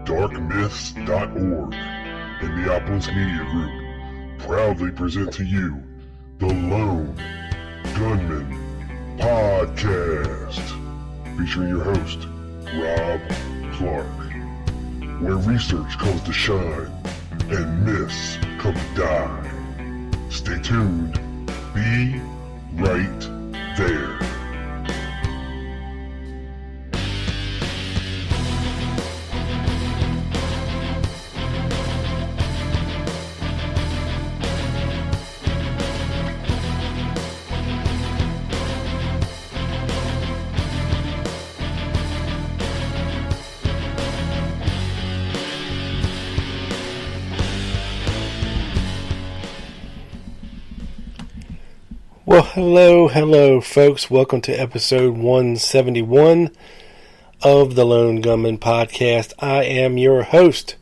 darkmyths.org and Neapolis Media Group proudly present to you the Lone Gunman Podcast, featuring your host, Rob Clark, where research comes to shine and myths come to die. Stay tuned. Be right there. Well, hello, folks. Welcome to episode 171 of the Lone Gunman Podcast. I am your host,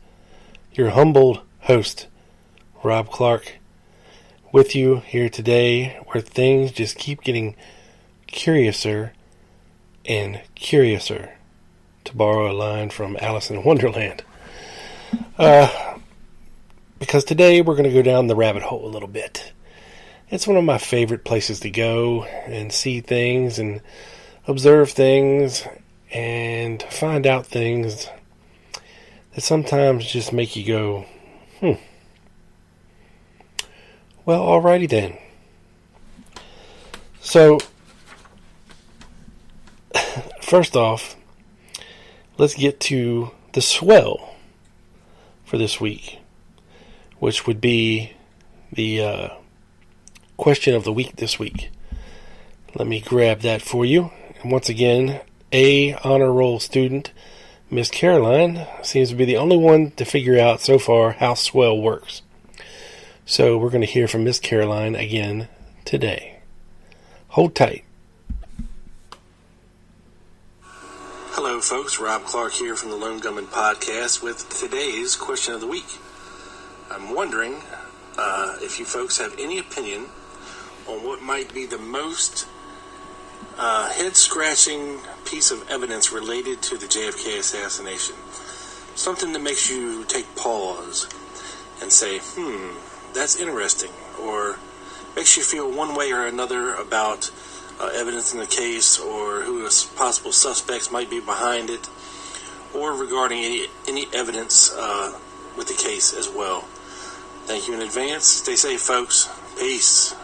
your humbled host, Rob Clark, with you here today, where things just keep getting curiouser and curiouser, to borrow a line from Alice in Wonderland. Because today we're going to go down the rabbit hole a little bit. It's one of my favorite places to go and see things and observe things and find out things that sometimes just make you go, Well, alrighty then. So, first off, let's get to the swell for this week, which would be the question of the week this week. Let me grab that for you. And once again, A honor roll student, Miss Caroline, seems to be the only one to figure out so far how swell works. So we're going to hear from Miss Caroline again today. Hold tight. Hello folks, Rob Clark here from the Lone Gunman Podcast with today's question of the week. I'm wondering if you folks have any opinion on what might be the most head-scratching piece of evidence related to the JFK assassination. Something that makes you take pause and say, that's interesting, or makes you feel one way or another about evidence in the case, or who possible suspects might be behind it, or regarding any evidence with the case as well. Thank you in advance. Stay safe, folks. Peace.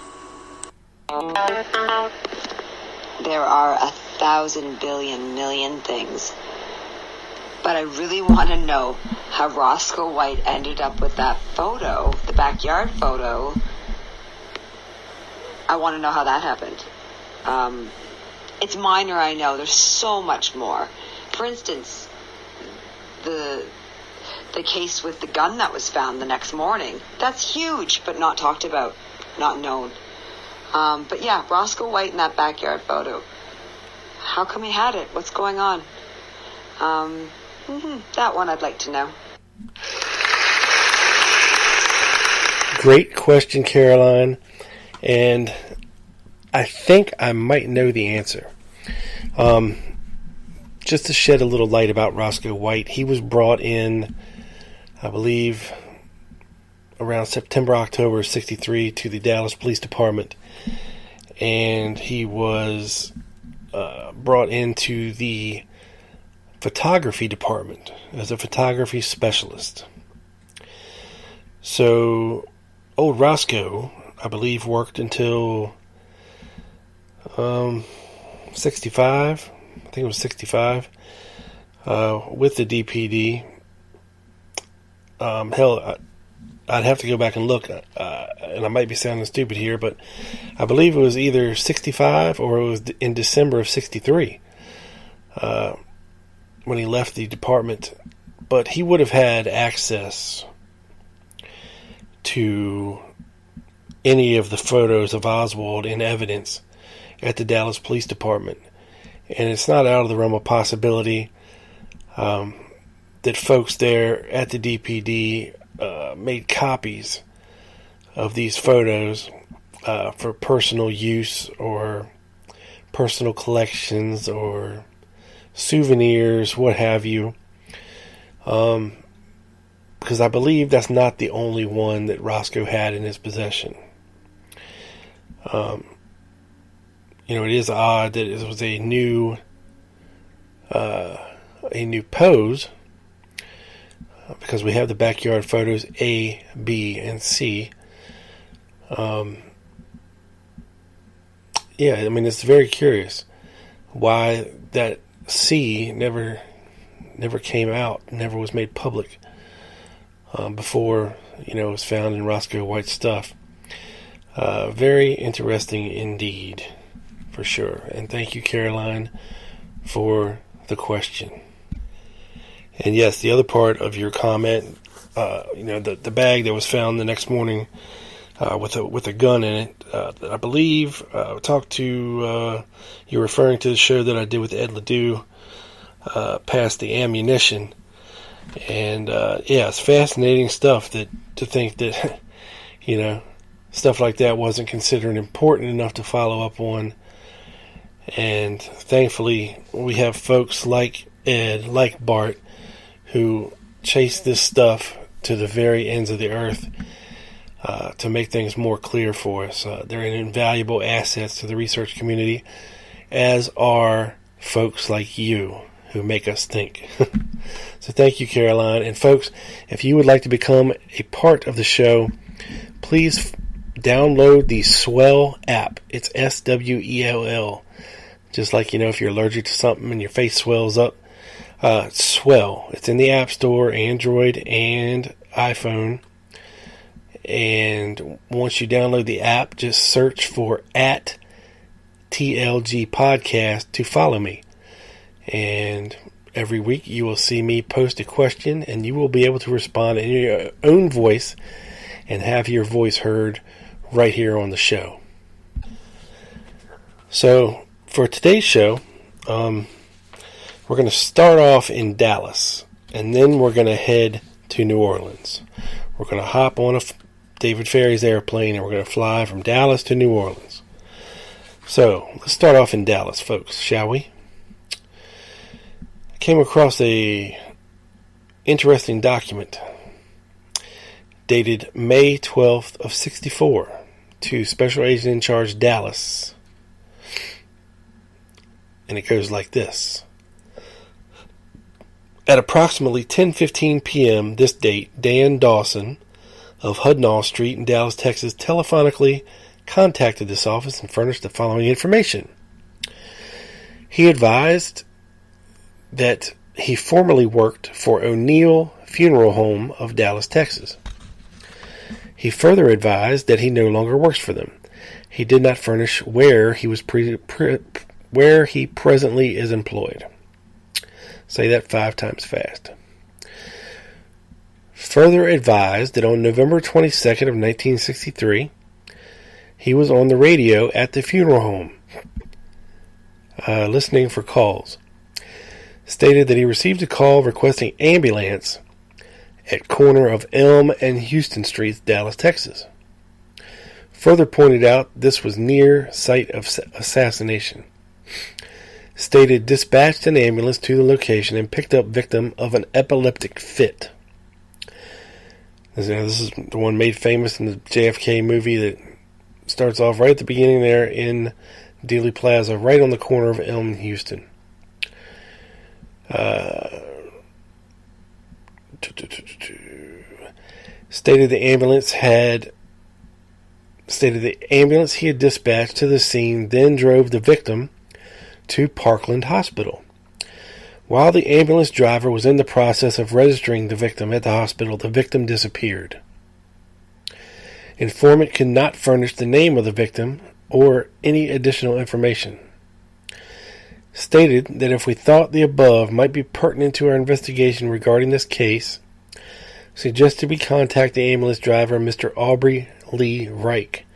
There are 1,000 billion million things. But I really want to know how Roscoe White ended up with that photo, the backyard photo. I want to know how that happened. It's minor, I know. There's so much more. For instance, the case with the gun that was found the next morning. That's huge, but not talked about, not known. But yeah, Roscoe White in that backyard photo. How come he had it? What's going on? That one I'd like to know. Great question, Caroline. And I think I might know the answer. Just to shed a little light about Roscoe White, he was brought in, I believe, around September, October of 1963 to the Dallas Police Department. And he was brought into the photography department as a photography specialist. So, old Roscoe, I believe, worked until 65. I think it was 65 with the DPD. I'd have to go back and look, and I might be sounding stupid here, but I believe it was either 65 or it was in December of 63 when he left the department. But he would have had access to any of the photos of Oswald in evidence at the Dallas Police Department. And it's not out of the realm of possibility that folks there at the DPD made copies of these photos for personal use or personal collections or souvenirs, what have you. Because I believe that's not the only one that Roscoe had in his possession. It is odd that it was a new pose, because we have the backyard photos A, B, and C. It's very curious why that C never came out, never was made public before it was found in Roscoe White's stuff. Very interesting indeed, for sure. And thank you, Caroline, for the question. And yes, the other part of your comment, the bag that was found the next morning with a gun in it, I believe, talked to, you're referring to the show that I did with Ed Ledoux, past the ammunition. And it's fascinating stuff to think that stuff like that wasn't considered important enough to follow up on. And thankfully we have folks like Ed, like Bart, who chase this stuff to the very ends of the earth to make things more clear for us. They're invaluable assets to the research community, as are folks like you who make us think. So thank you, Caroline. And folks, if you would like to become a part of the show, please download the Swell app. It's SWELL. Just like, if you're allergic to something and your face swells up, Swell. It's in the App Store, Android and iPhone. And once you download the app, just search for @TLG Podcast to follow me. And every week you will see me post a question, and you will be able to respond in your own voice and have your voice heard right here on the show. So for today's show, we're going to start off in Dallas, and then we're going to head to New Orleans. We're going to hop on David Ferry's airplane, and we're going to fly from Dallas to New Orleans. So let's start off in Dallas, folks, shall we? I came across a interesting document dated May 12th of 64 to Special Agent in Charge Dallas. And it goes like this. At approximately 10:15 p.m. this date, Dan Dawson of Hudnall Street in Dallas, Texas, telephonically contacted this office and furnished the following information. He advised that he formerly worked for O'Neill Funeral Home of Dallas, Texas. He further advised that he no longer works for them. He did not furnish where he was where he presently is employed. Say that 5 times fast. Further advised that on November 22nd of 1963, he was on the radio at the funeral home, listening for calls. Stated that he received a call requesting ambulance at corner of Elm and Houston Streets, Dallas, Texas. Further pointed out this was near site of assassination. Stated dispatched an ambulance to the location and picked up victim of an epileptic fit. This is the one made famous in the JFK movie that starts off right at the beginning there in Dealey Plaza, right on the corner of Elm and Houston. Stated the ambulance he had dispatched to the scene then drove the victim to Parkland Hospital. While the ambulance driver was in the process of registering the victim at the hospital, the victim disappeared. Informant could not furnish the name of the victim or any additional information. Stated that if we thought the above might be pertinent to our investigation regarding this case, suggested we contact the ambulance driver, Mr. Aubrey Lee Reich.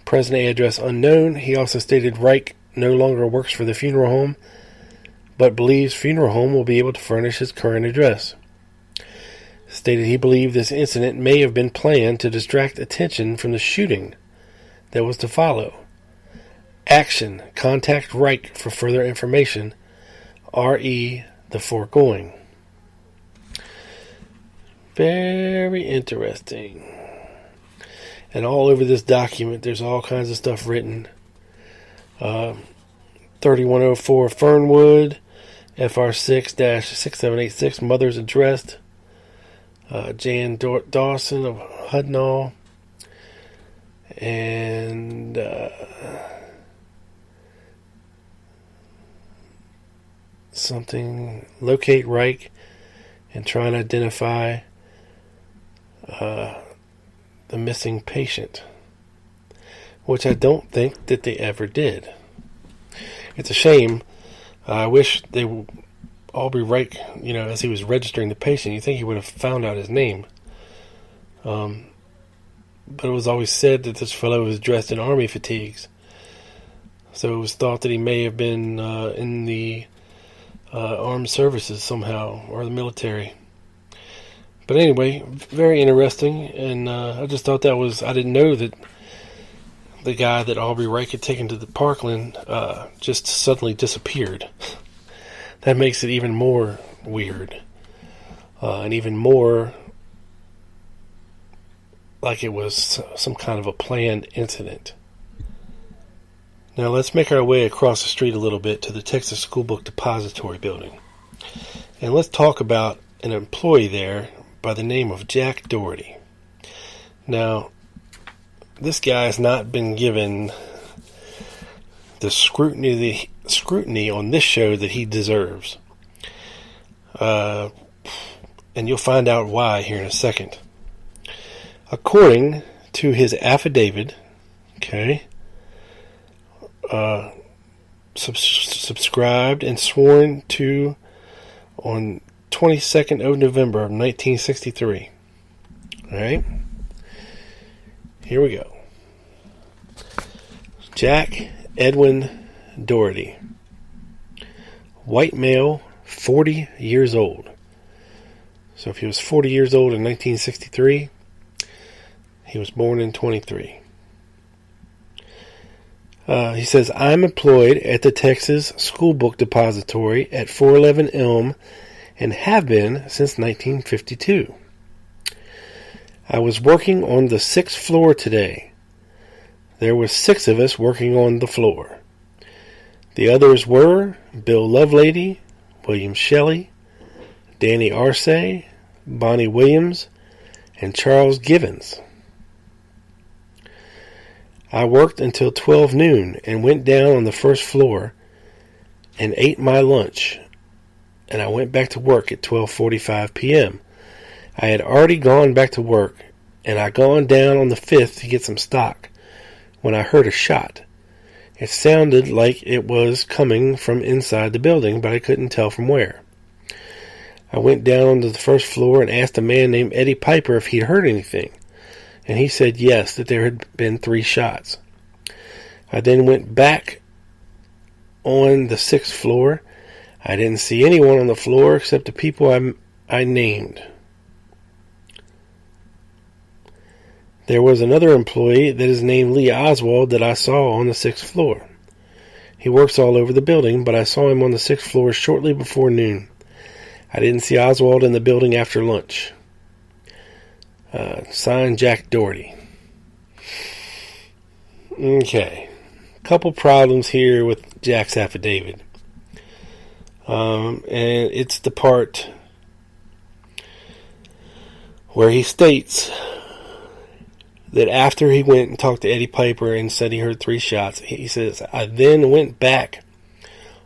Present address unknown. He also stated Reich no longer works for the funeral home, but believes funeral home will be able to furnish his current address. Stated he believed this incident may have been planned to distract attention from the shooting that was to follow. Action. Contact Reich for further information. R.E. the foregoing. Very interesting. And all over this document, there's all kinds of stuff written. 3104 Fernwood, FR6-6786, Mother's addressed. Jan Dawson of Hudnall. And something, locate Reich and try and identify the missing patient, which I don't think that they ever did. It's a shame. I wish they would Aubrey Reich, as he was registering the patient, you think he would have found out his name. But it was always said that this fellow was dressed in army fatigues. So it was thought that he may have been in the armed services somehow, or the military. But anyway, very interesting, and I just thought I didn't know that the guy that Aubrey Reich had taken to the Parkland just suddenly disappeared. That makes it even more weird, and even more like it was some kind of a planned incident. Now let's make our way across the street a little bit to the Texas School Book Depository building. And let's talk about an employee there by the name of Jack Dougherty. Now, this guy has not been given the scrutiny on this show that he deserves. And you'll find out why here in a second. According to his affidavit, subscribed and sworn to on 22nd of November of 1963. Alright? Here we go. Jack Edwin Dougherty. White male, 40 years old. So if he was 40 years old in 1963, he was born in 23. He says, I'm employed at the Texas School Book Depository at 411 Elm and have been since 1952. I was working on the 6th floor today. There were 6 of us working on the floor. The others were Bill Lovelady, William Shelley, Danny Arce, Bonnie Williams, and Charles Givens. I worked until 12 noon and went down on the first floor and ate my lunch, and I went back to work at 12:45 p.m. I had already gone back to work, and I gone down on the 5th to get some stock when I heard a shot. It sounded like it was coming from inside the building, but I couldn't tell from where. I went down onto the first floor and asked a man named Eddie Piper if he'd heard anything, and he said yes, that there had been 3 shots. I then went back on the 6th floor. I didn't see anyone on the floor except the people I named. There was another employee that is named Lee Oswald that I saw on the 6th floor. He works all over the building, but I saw him on the 6th floor shortly before noon. I didn't see Oswald in the building after lunch. Signed, Jack Dougherty. Okay. Couple problems here with Jack's affidavit. And it's the part where he states that after he went and talked to Eddie Piper and said he heard 3 shots, he says, I then went back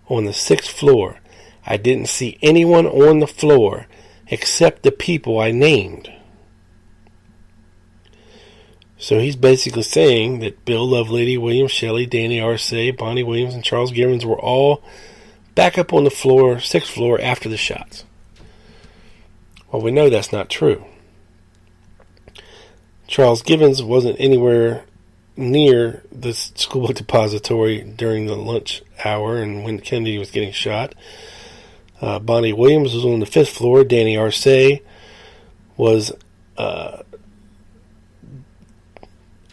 on the 6th floor. I didn't see anyone on the floor except the people I named. So he's basically saying that Bill Lovelady, William Shelley, Danny Arce, Bonnie Williams, and Charles Givens were all back up on the floor, 6th floor, after the shots. Well, we know that's not true. Charles Givens wasn't anywhere near the school book depository during the lunch hour and when Kennedy was getting shot. Bonnie Williams was on the 5th floor. Danny Arce was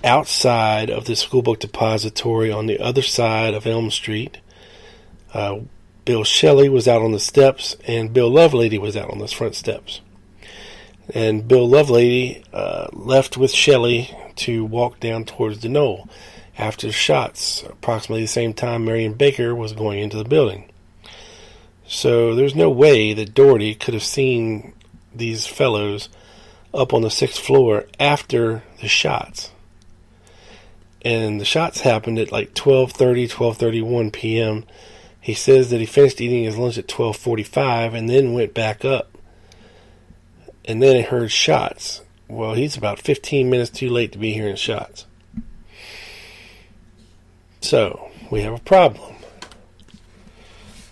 outside of the school book depository on the other side of Elm Street. Bill Shelley was out on the steps, and Bill Lovelady was out on the front steps. And Bill Lovelady left with Shelley to walk down towards the knoll after the shots, approximately the same time Marion Baker was going into the building. So there's no way that Dougherty could have seen these fellows up on the 6th floor after the shots. And the shots happened at like 12:31 p.m. He says that he finished eating his lunch at 12:45 and then went back up. And then he heard shots. Well, he's about 15 minutes too late to be hearing shots. So, we have a problem.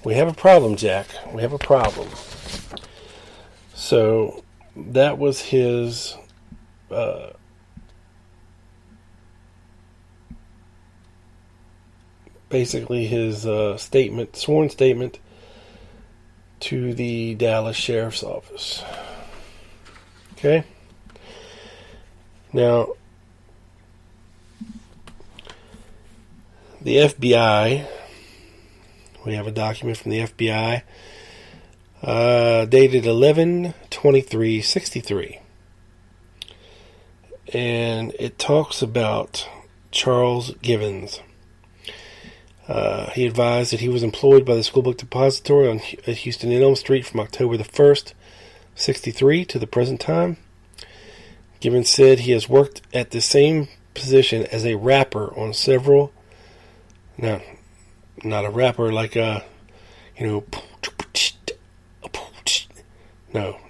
We have a problem, Jack. We have a problem. So, that was his basically his sworn statement to the Dallas Sheriff's Office. Okay? Now, the FBI, we have a document from the FBI dated 11/23/63, and it talks about Charles Givens. He advised that he was employed by the School Book Depository at Houston and Elm Street from October the 1st, 63 to the present time. Givens said he has worked at the same position as a rapper on several, no, not a rapper like no,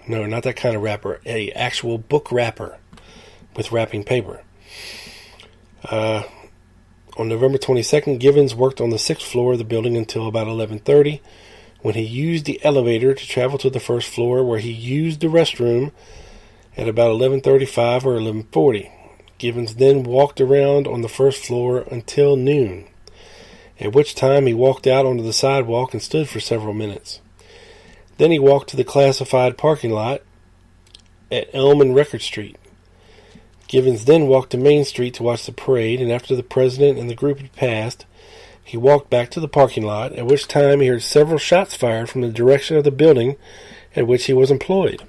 not that kind of rapper, a actual book rapper with wrapping paper. On November 22nd, Givens worked on the 6th floor of the building until about 11:30, when he used the elevator to travel to the 1st floor, where he used the restroom at about 11:35 or 11:40. Givens then walked around on the 1st floor until noon, at which time he walked out onto the sidewalk and stood for several minutes. Then he walked to the classified parking lot at Elm and Record Street. Givens then walked to Main Street to watch the parade, and after the president and the group had passed, he walked back to the parking lot, at which time he heard several shots fired from the direction of the building at which he was employed.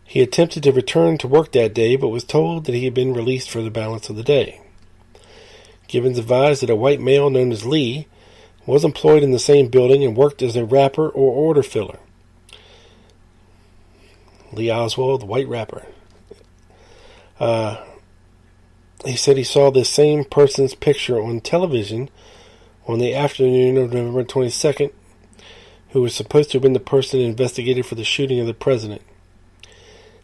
He attempted to return to work that day, but was told that he had been released for the balance of the day. Givens advised that a white male known as Lee was employed in the same building and worked as a rapper or order filler. Lee Oswald, the white rapper. He said he saw this same person's picture on television on the afternoon of November 22nd, who was supposed to have been the person investigated for the shooting of the president.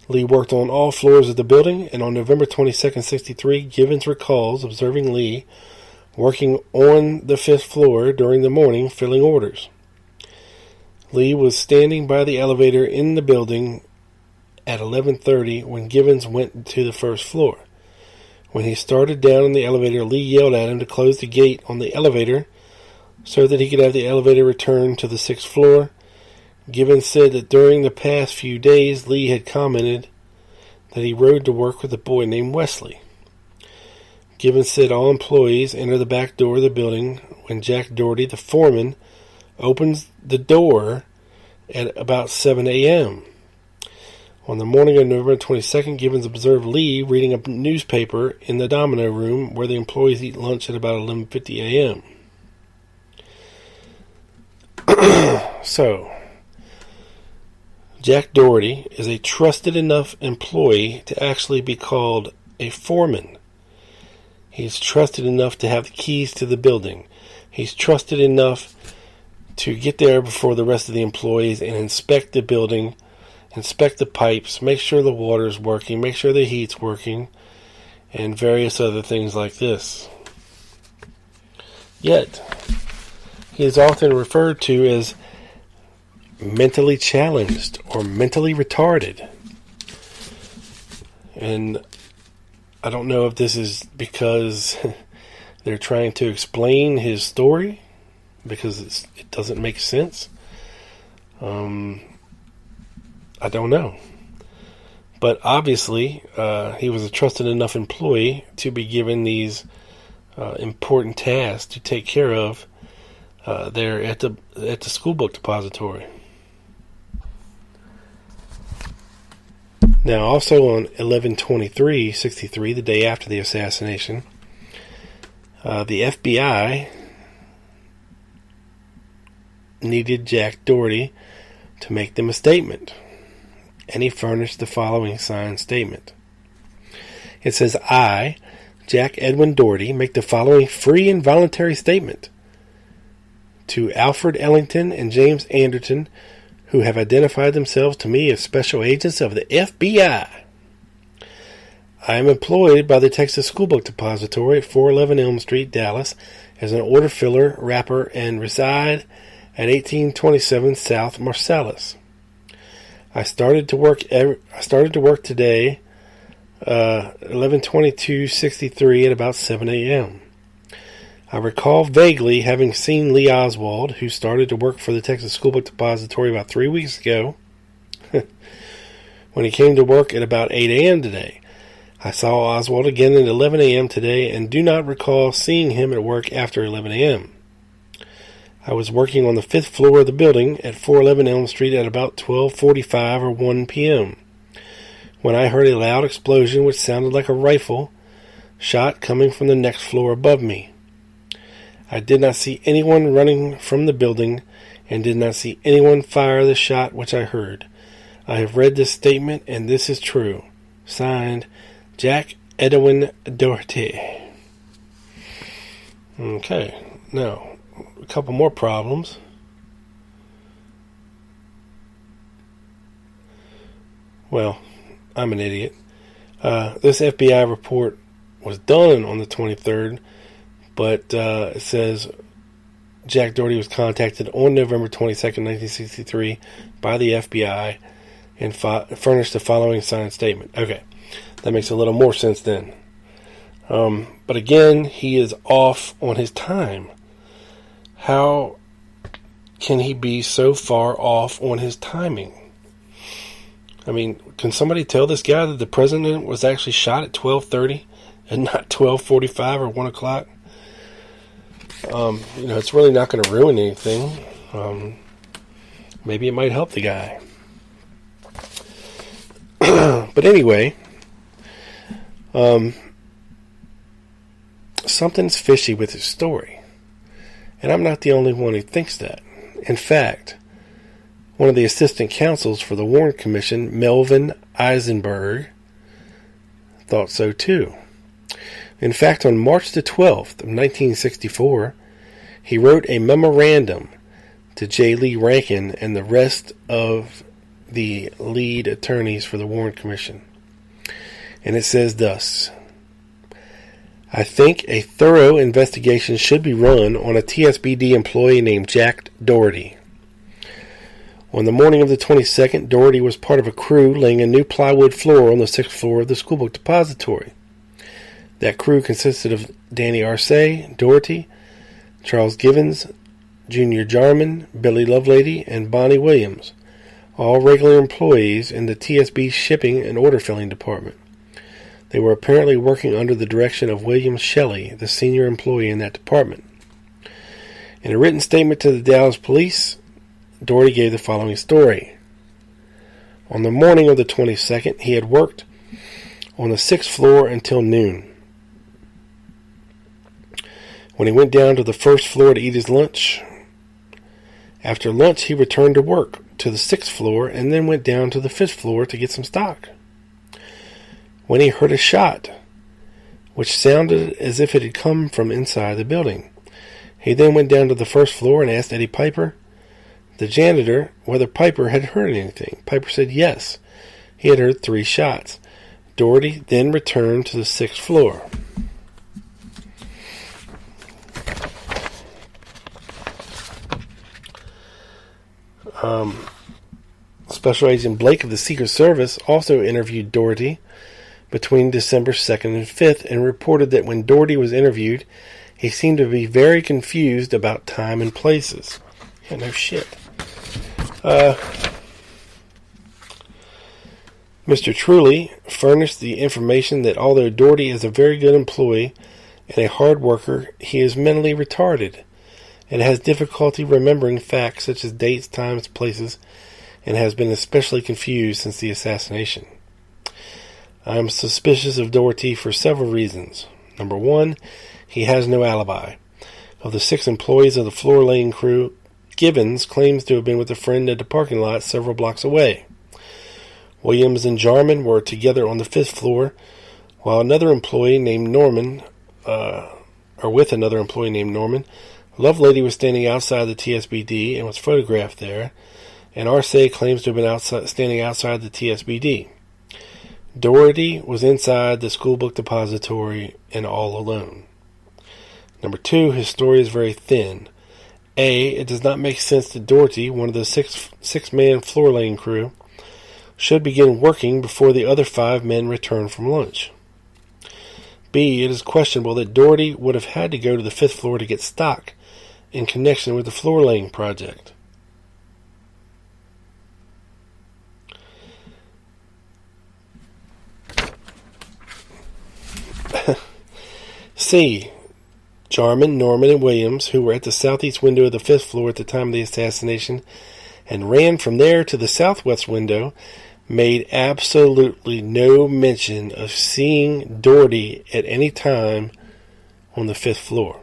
Lee worked on all floors of the building, and on November 22nd, 63, Givens recalls observing Lee working on the 5th floor during the morning, filling orders. Lee was standing by the elevator in the building at 11:30 when Givens went to the 1st floor. When he started down in the elevator, Lee yelled at him to close the gate on the elevator so that he could have the elevator return to the 6th floor. Givens said that during the past few days, Lee had commented that he rode to work with a boy named Wesley. Givens said all employees enter the back door of the building when Jack Dougherty, the foreman, opens the door at about 7 a.m. On the morning of November 22nd, Givens observed Lee reading a newspaper in the domino room where the employees eat lunch at about 11:50 a.m. So, Jack Dougherty is a trusted enough employee to actually be called a foreman. He's trusted enough to have the keys to the building. He's trusted enough to get there before the rest of the employees and inspect the building, inspect the pipes, make sure the water's working, make sure the heat's working, and various other things like this. Yet, he is often referred to as mentally challenged or mentally retarded. And I don't know if this is because they're trying to explain his story, because it doesn't make sense. I don't know. But obviously, he was a trusted enough employee to be given these important tasks to take care of there at the school book depository. Now, also on 11/23/63, the day after the assassination, the FBI needed Jack Dougherty to make them a statement, and he furnished the following signed statement. It says, I, Jack Edwin Dougherty, make the following free and voluntary statement to Alfred Ellington and James Anderton, who have identified themselves to me as special agents of the FBI. I am employed by the Texas School Book Depository at 411 Elm Street, Dallas, as an order filler, wrapper, and reside at 1827 South Marcellus. I started to work today, 11/22/63 at about 7 a.m. I recall vaguely having seen Lee Oswald, who started to work for the Texas School Book Depository about 3 weeks ago, when he came to work at about 8 a.m. today. I saw Oswald again at 11 a.m. today and do not recall seeing him at work after 11 a.m. I was working on the 5th floor of the building at 411 Elm Street at about 12:45 or 1 p.m. when I heard a loud explosion which sounded like a rifle shot coming from the next floor above me. I did not see anyone running from the building and did not see anyone fire the shot which I heard. I have read this statement and this is true. Signed, Jack Edwin Dougherty. Okay, now, a couple more problems. Well, I'm an idiot. This FBI report was done on the 23rd, but it says Jack Dougherty was contacted on November 22nd, 1963 by the FBI and furnished the following signed statement. Okay, that makes a little more sense then. But again, he is off on his time. How can he be so far off on his timing? I mean, can somebody tell this guy that the president was actually shot at 12:30 and not 12:45 or 1 o'clock? It's really not going to ruin anything. Maybe it might help the guy. But anyway, something's fishy with his story. And I'm not the only one who thinks that. In fact, one of the assistant counsels for the Warren Commission, Melvin Eisenberg, thought so too. In fact, on March the 12th of 1964, he wrote a memorandum to J. Lee Rankin and the rest of the lead attorneys for the Warren Commission. And it says thus: I think a thorough investigation should be run on a TSBD employee named Jack Dougherty. On the morning of the 22nd, Dougherty was part of a crew laying a new plywood floor on the 6th floor of the School Book Depository. That crew consisted of Danny Arce, Dougherty, Charles Givens, Junior Jarman, Billy Lovelady, and Bonnie Williams, all regular employees in the TSB shipping and order filling department. They were apparently working under the direction of William Shelley, the senior employee in that department. In a written statement to the Dallas police, Dougherty gave the following story. On the morning of the 22nd, he had worked on the 6th floor until noon. When he went down to the 1st floor to eat his lunch, after lunch he returned to work to the 6th floor and then went down to the 5th floor to get some stock. When he heard a shot, which sounded as if it had come from inside the building, he then went down to the 1st floor and asked Eddie Piper, the janitor, whether Piper had heard anything. Piper said yes, he had heard 3 shots. Dougherty then returned to the 6th floor. Special Agent Blake of the Secret Service also interviewed Dougherty between December 2nd and 5th and reported that when Dougherty was interviewed, he seemed to be very confused about time and places. Yeah, no shit. Mr. Truly furnished the information that although Dougherty is a very good employee and a hard worker, he is mentally retarded and has difficulty remembering facts such as dates, times, places, and has been especially confused since the assassination. I am suspicious of Dougherty for several reasons. Number one, he has no alibi. Of the 6 employees of the floor laying crew, Gibbons claims to have been with a friend at the parking lot several blocks away. Williams and Jarman were together on the 5th floor, while another employee named Norman, Lovelady was standing outside the TSBD and was photographed there, and Arce claims to have been standing outside the TSBD. Dougherty was inside the school book depository and all alone. Number 2, his story is very thin. A, it does not make sense that Dougherty, one of the six-man floor laying crew, should begin working before the other 5 men return from lunch. B, it is questionable that Dougherty would have had to go to the 5th floor to get stock in connection with the floor laying project. C, Jarman, Norman, and Williams, who were at the southeast window of the 5th floor at the time of the assassination and ran from there to the southwest window, made absolutely no mention of seeing Dougherty at any time on the 5th floor.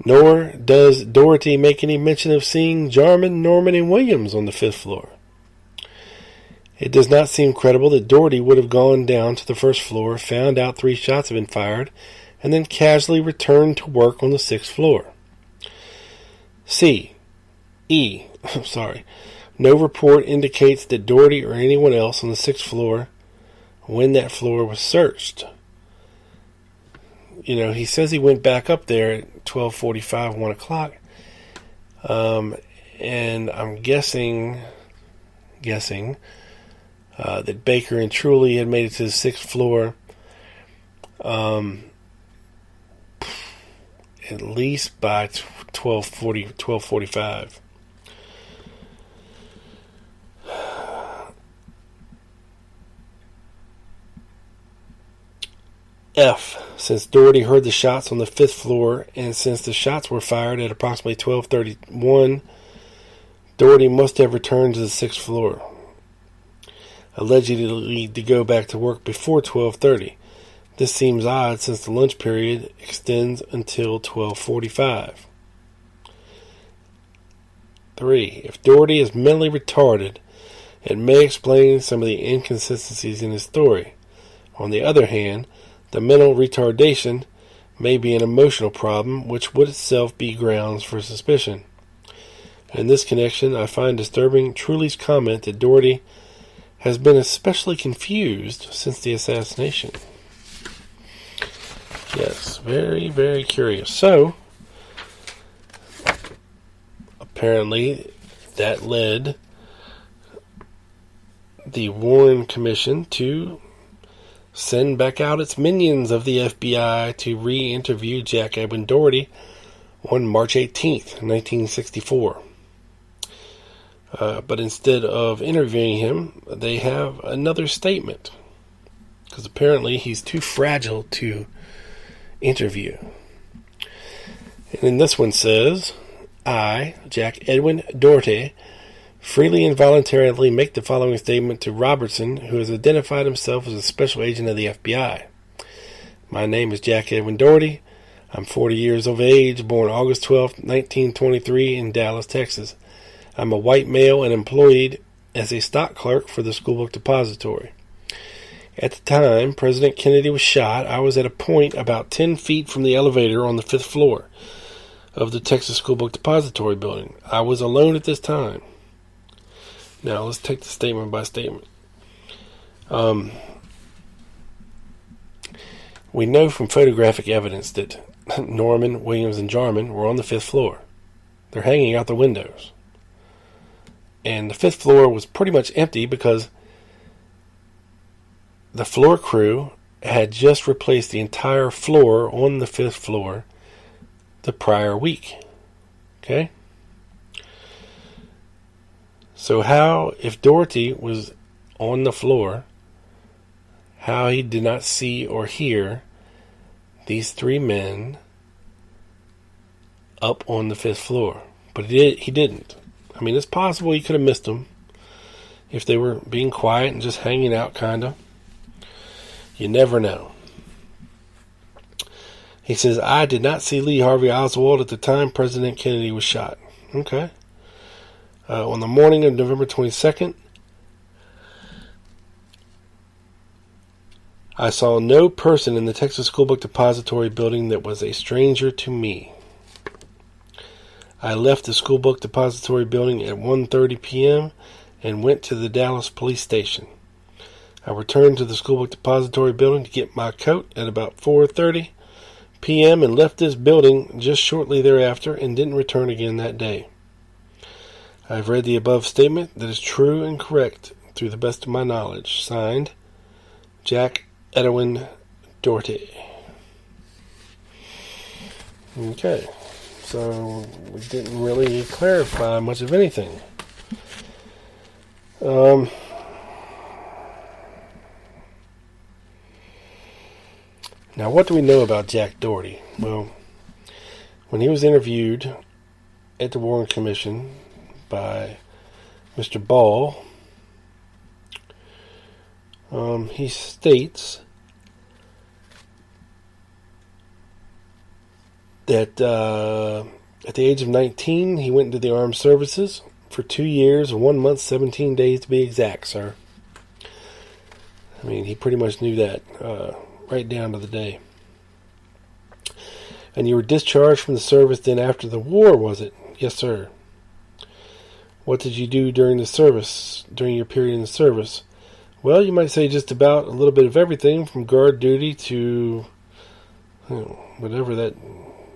Nor does Dougherty make any mention of seeing Jarman, Norman, and Williams on the 5th floor. It does not seem credible that Dougherty would have gone down to the 1st floor, found out 3 shots had been fired, and then casually returned to work on the 6th floor. No report indicates that Dougherty or anyone else on the 6th floor, when that floor was searched. He says he went back up there at 12:45, 1 o'clock. And I'm guessing that Baker and Truly had made it to the 6th floor at least by 12:45. F, since Dougherty heard the shots on the 5th floor, and since the shots were fired at approximately 12:31, Dougherty must have returned to the 6th floor, allegedly to go back to work before 12:30. This seems odd since the lunch period extends until 12:45. 3. If Dougherty is mentally retarded, it may explain some of the inconsistencies in his story. On the other hand, the mental retardation may be an emotional problem, which would itself be grounds for suspicion. In this connection, I find disturbing Truly's comment that Dougherty has been especially confused since the assassination. Yes, very, very curious. So, apparently, that led the Warren Commission to send back out its minions of the FBI to re-interview Jack Edwin Dougherty on March 18th, 1964. But instead of interviewing him, they have another statement, because apparently he's too fragile to interview. And then this one says, I, Jack Edwin Dougherty, freely and voluntarily make the following statement to Robertson, who has identified himself as a special agent of the FBI. My name is Jack Edwin Dougherty. I'm 40 years of age, born August 12, 1923 in Dallas, Texas. I'm a white male and employed as a stock clerk for the school book depository. At the time President Kennedy was shot, I was at a point about 10 feet from the elevator on the 5th floor of the Texas School Book Depository building. I was alone at this time. Now, let's take the statement by statement. We know from photographic evidence that Norman, Williams, and Jarman were on the 5th floor. They're hanging out the windows. And the 5th floor was pretty much empty because the floor crew had just replaced the entire floor on the 5th floor the prior week. Okay? So how, if Dougherty was on the floor, how he did not see or hear these 3 men up on the 5th floor. But he didn't. I mean, it's possible he could have missed them. if they were being quiet and just hanging out, kind of. You never know. He says, I did not see Lee Harvey Oswald at the time President Kennedy was shot. Okay. On the morning of November 22nd, I saw no person in the Texas Schoolbook Depository building that was a stranger to me. I left the Schoolbook Depository building at 1:30 p.m. and went to the Dallas police station. I returned to the Schoolbook Depository building to get my coat at about 4:30 p.m. and left this building just shortly thereafter and didn't return again that day. I've read the above statement that is true and correct through the best of my knowledge. Signed, Jack Dougherty. Okay, so we didn't really clarify much of anything. Now, what do we know about Jack Dougherty? Well, when he was interviewed at the Warren Commission by Mr. Ball, he states that at the age of 19, he went into the armed services for 2 years, 1 month, 17 days to be exact, sir. I mean, he pretty much knew that right down to the day. And you were discharged from the service then after the war, was it? Yes, sir. What did you do during the service, during your period in the service? Well, you might say just about a little bit of everything, from guard duty to whatever that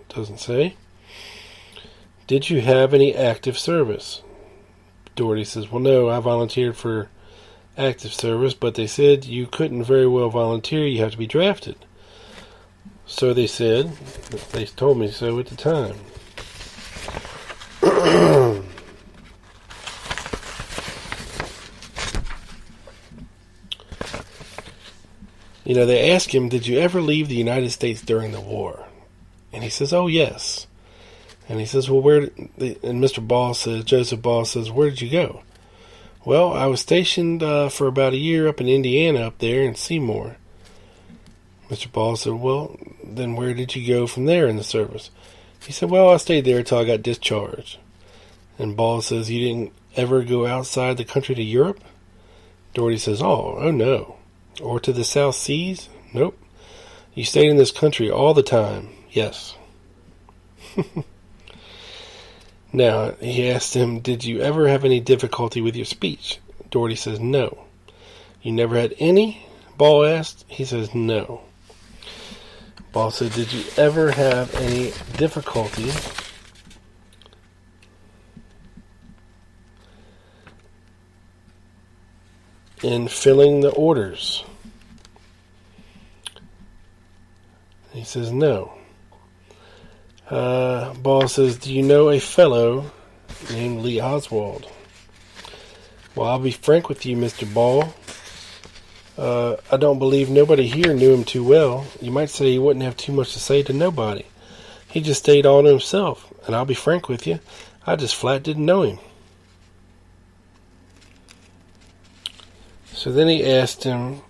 doesn't say. Did you have any active service? Dougherty says, well, no, I volunteered for active service, but they said you couldn't very well volunteer, you have to be drafted. So they said, they told me so at the time. You know, they asked him, did you ever leave the United States during the war? And he says, oh, yes. And he says, well, and Mr. Ball says, Joseph Ball says, where did you go? Well, I was stationed for about a year up in Indiana up there in Seymour. Mr. Ball said, well, then where did you go from there in the service? He said, well, I stayed there until I got discharged. And Ball says, you didn't ever go outside the country to Europe? Dougherty says, oh no. Or to the South Seas? Nope. You stayed in this country all the time. Yes. Now, he asked him, did you ever have any difficulty with your speech? Dougherty says, no. You never had any? Ball asked. He says, no. Ball said, did you ever have any difficulty in filling the orders? He says, no. Ball says, do you know a fellow named Lee Oswald? Well, I'll be frank with you, Mr. Ball. I don't believe nobody here knew him too well. You might say he wouldn't have too much to say to nobody. He just stayed all to himself. And I'll be frank with you, I just flat didn't know him. So then he asked him,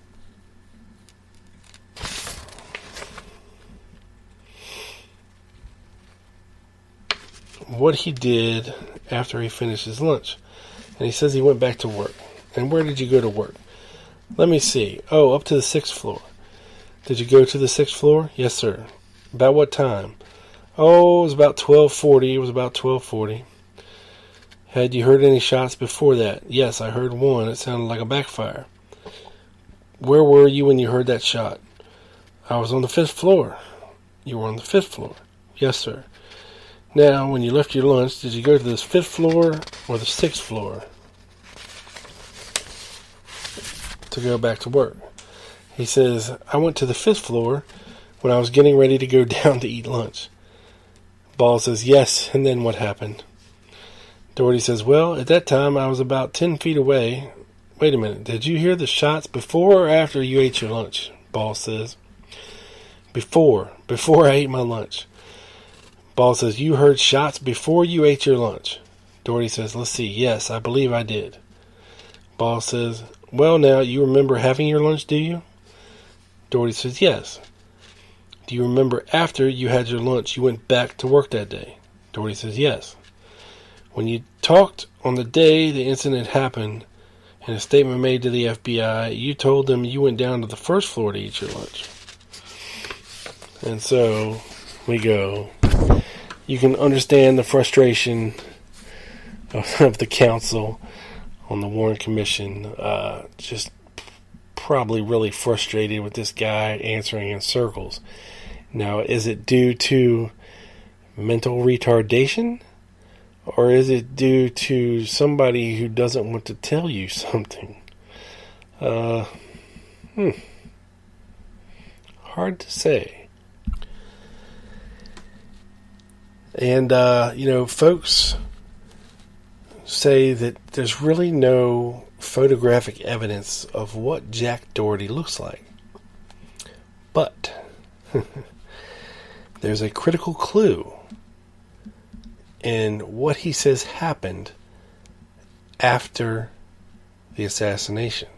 what he did after he finished his lunch. And he says he went back to work. And where did you go to work? Let me see. Oh, up to the 6th floor. Did you go to the 6th floor? Yes, sir. About what time? Oh, it was about 12:40. Had you heard any shots before that? Yes, I heard one. It sounded like a backfire. Where were you when you heard that shot? I was on the 5th floor. You were on the 5th floor? Yes, sir. Now, when you left your lunch, did you go to this 5th floor or the 6th floor to go back to work? He says, I went to the 5th floor when I was getting ready to go down to eat lunch. Ball says, yes, and then what happened? Dougherty says, well, at that time I was about 10 feet away. Wait a minute, did you hear the shots before or after you ate your lunch? Ball says, before I ate my lunch. Ball says, you heard shots before you ate your lunch? Dougherty says, let's see, yes, I believe I did. Boss says, well, now, you remember having your lunch, do you? Dougherty says, yes. Do you remember after you had your lunch, you went back to work that day? Dougherty says, yes. When you talked on the day the incident happened, in a statement made to the FBI, you told them you went down to the first floor to eat your lunch. And so we go. You can understand the frustration of the counsel on the Warren Commission. Just probably really frustrated with this guy answering in circles. Now, is it due to mental retardation? Or is it due to somebody who doesn't want to tell you something? Hard to say. And, folks say that there's really no photographic evidence of what Jack Dougherty looks like. But there's a critical clue in what he says happened after the assassination.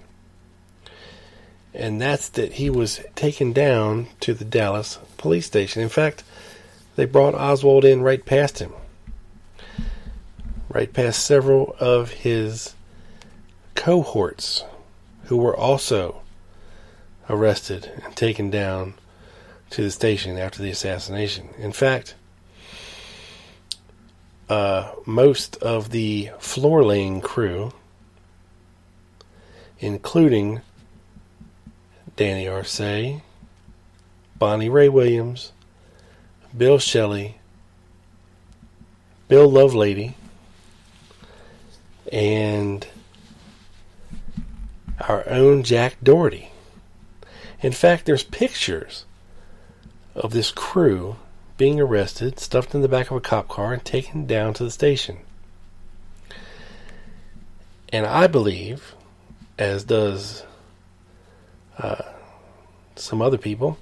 And that's that he was taken down to the Dallas police station. In fact, they brought Oswald in right past him. Right past several of his cohorts who were also arrested and taken down to the station after the assassination. In fact, most of the floor-laying crew, including Danny Arce, Bonnie Ray Williams, Bill Shelley, Bill Lovelady, and our own Jack Dougherty. In fact, there's pictures of this crew being arrested, stuffed in the back of a cop car, and taken down to the station. And I believe, as does some other people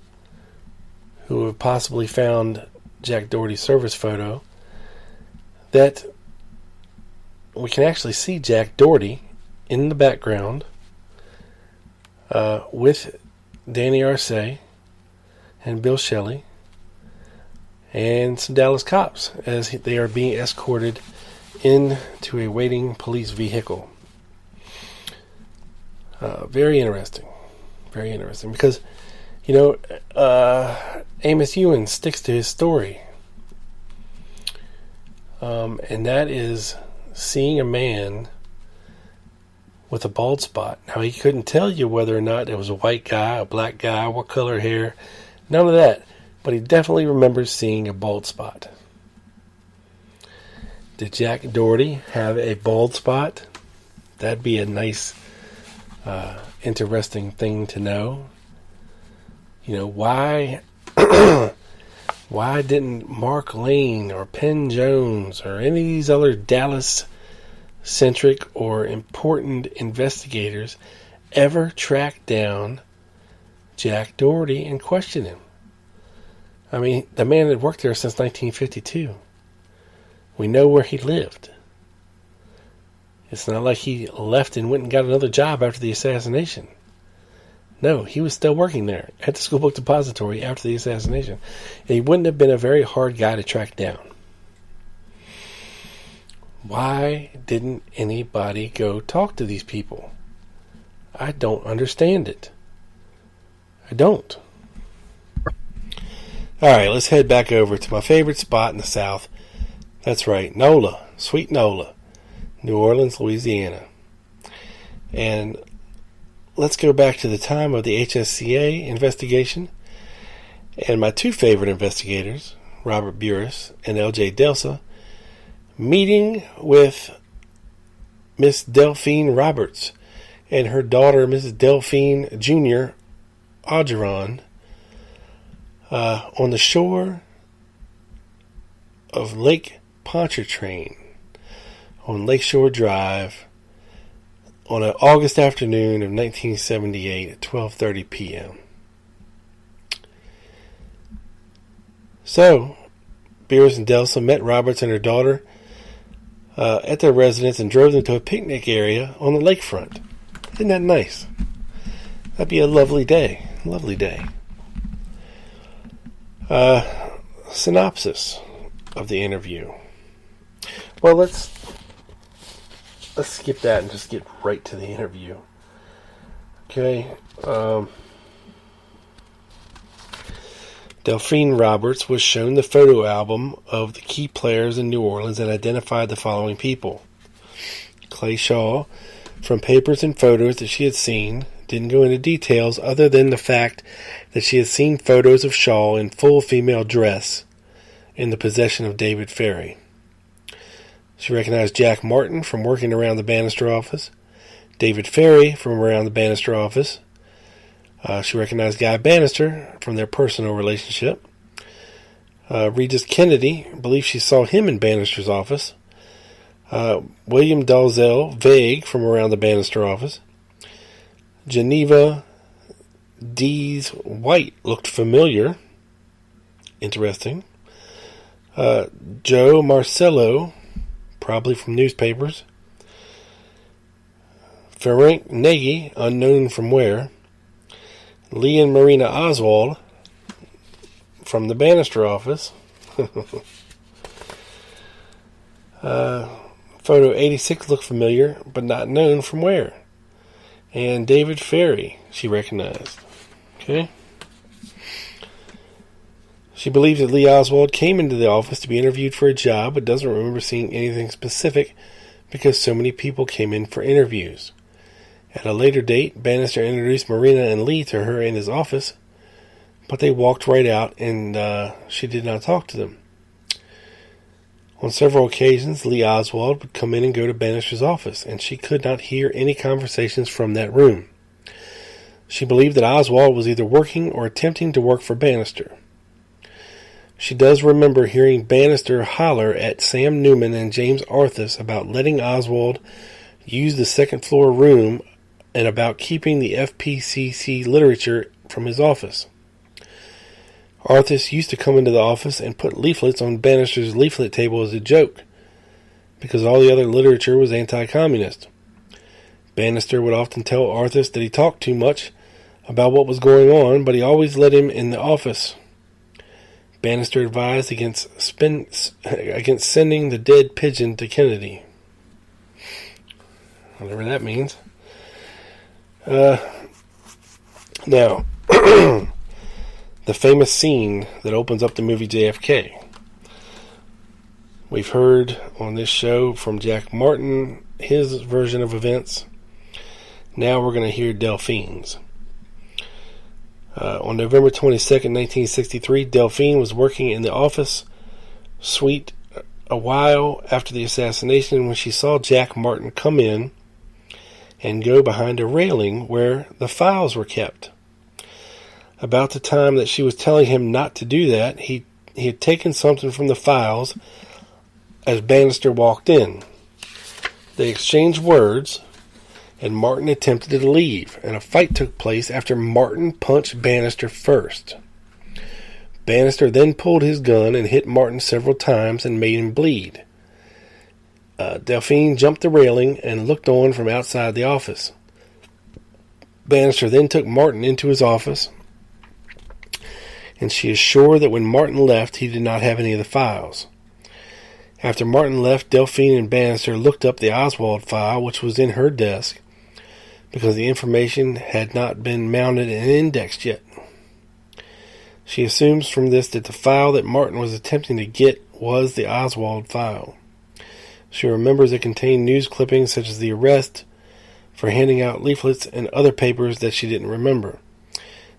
who have possibly found Jack Dougherty's service photo, that we can actually see Jack Dougherty in the background with Danny Arce and Bill Shelley and some Dallas cops as they are being escorted into a waiting police vehicle. Very interesting. Very interesting. Because, Amos Ewan sticks to his story. And that is seeing a man with a bald spot. Now, he couldn't tell you whether or not it was a white guy, a black guy, what color hair. None of that. But he definitely remembers seeing a bald spot. Did Jack Dougherty have a bald spot? That'd be a nice, interesting thing to know. Why didn't Mark Lane or Penn Jones or any of these other Dallas-centric or important investigators ever track down Jack Dougherty and question him? I mean, the man had worked there since 1952. We know where he lived. It's not like he left and went and got another job after the assassination. No, he was still working there at the school book depository after the assassination. And he wouldn't have been a very hard guy to track down. Why didn't anybody go talk to these people? I don't understand it. I don't. Alright, let's head back over to my favorite spot in the South. That's right, NOLA, sweet NOLA, New Orleans, Louisiana. And let's go back to the time of the HSCA investigation. And my two favorite investigators, Robert Buras and L.J. Delsa, meeting with Miss Delphine Roberts and her daughter, Mrs. Delphine Jr. Augeron, on the shore of Lake Pontchartrain on Lakeshore Drive on an August afternoon of 1978 at 12:30 p.m. So, Buras and Delsa met Roberts and her daughter at their residence and drove them to a picnic area on the lakefront. Isn't that nice? That'd be a lovely day. Lovely day. Synopsis of the interview. Well, let's skip that and just get right to the interview. Okay. Delphine Roberts was shown the photo album of the key players in New Orleans and identified the following people. Clay Shaw, from papers and photos that she had seen, didn't go into details other than the fact that she had seen photos of Shaw in full female dress in the possession of David Ferry. She recognized Jack Martin from working around the Banister office, David Ferry from around the Banister office. She recognized Guy Banister from their personal relationship. Regis Kennedy believed she saw him in Banister's office. William Dalzell vague from around the Banister office. Geneva Dees White looked familiar. Interesting. Joe Marcello, probably from newspapers. Ferenc Nagy, unknown from where. Lee and Marina Oswald from the Banister office. Photo 86 looked familiar, but not known from where. And David Ferry, she recognized. Okay. She believes that Lee Oswald came into the office to be interviewed for a job, but doesn't remember seeing anything specific because so many people came in for interviews. At a later date, Banister introduced Marina and Lee to her in his office, but they walked right out and she did not talk to them. On several occasions, Lee Oswald would come in and go to Banister's office, and she could not hear any conversations from that room. She believed that Oswald was either working or attempting to work for Banister. She does remember hearing Banister holler at Sam Newman and James Arthus about letting Oswald use the second floor room and about keeping the FPCC literature from his office. Arthus used to come into the office and put leaflets on Banister's leaflet table as a joke, because all the other literature was anti-communist. Banister would often tell Arthus that he talked too much about what was going on, but he always let him in the office. Banister advised against sending the dead pigeon to Kennedy. Whatever that means. Now, the famous scene that opens up the movie JFK. We've heard on this show from Jack Martin, his version of events. Now we're going to hear Delphine's. On November 22nd, 1963, Delphine was working in the office suite a while after the assassination when she saw Jack Martin come in and go behind a railing where the files were kept. About the time that she was telling him not to do that, he had taken something from the files as Banister walked in. They exchanged words, and Martin attempted to leave, and a fight took place after Martin punched Banister first. Banister then pulled his gun and hit Martin several times and made him bleed. Delphine jumped the railing and looked on from outside the office. Banister then took Martin into his office, and she is sure that when Martin left, he did not have any of the files. After Martin left, Delphine and Banister looked up the Oswald file, which was in her desk, because the information had not been mounted and indexed yet. She assumes from this that the file that Martin was attempting to get was the Oswald file. She remembers it contained news clippings such as the arrest for handing out leaflets and other papers that she didn't remember.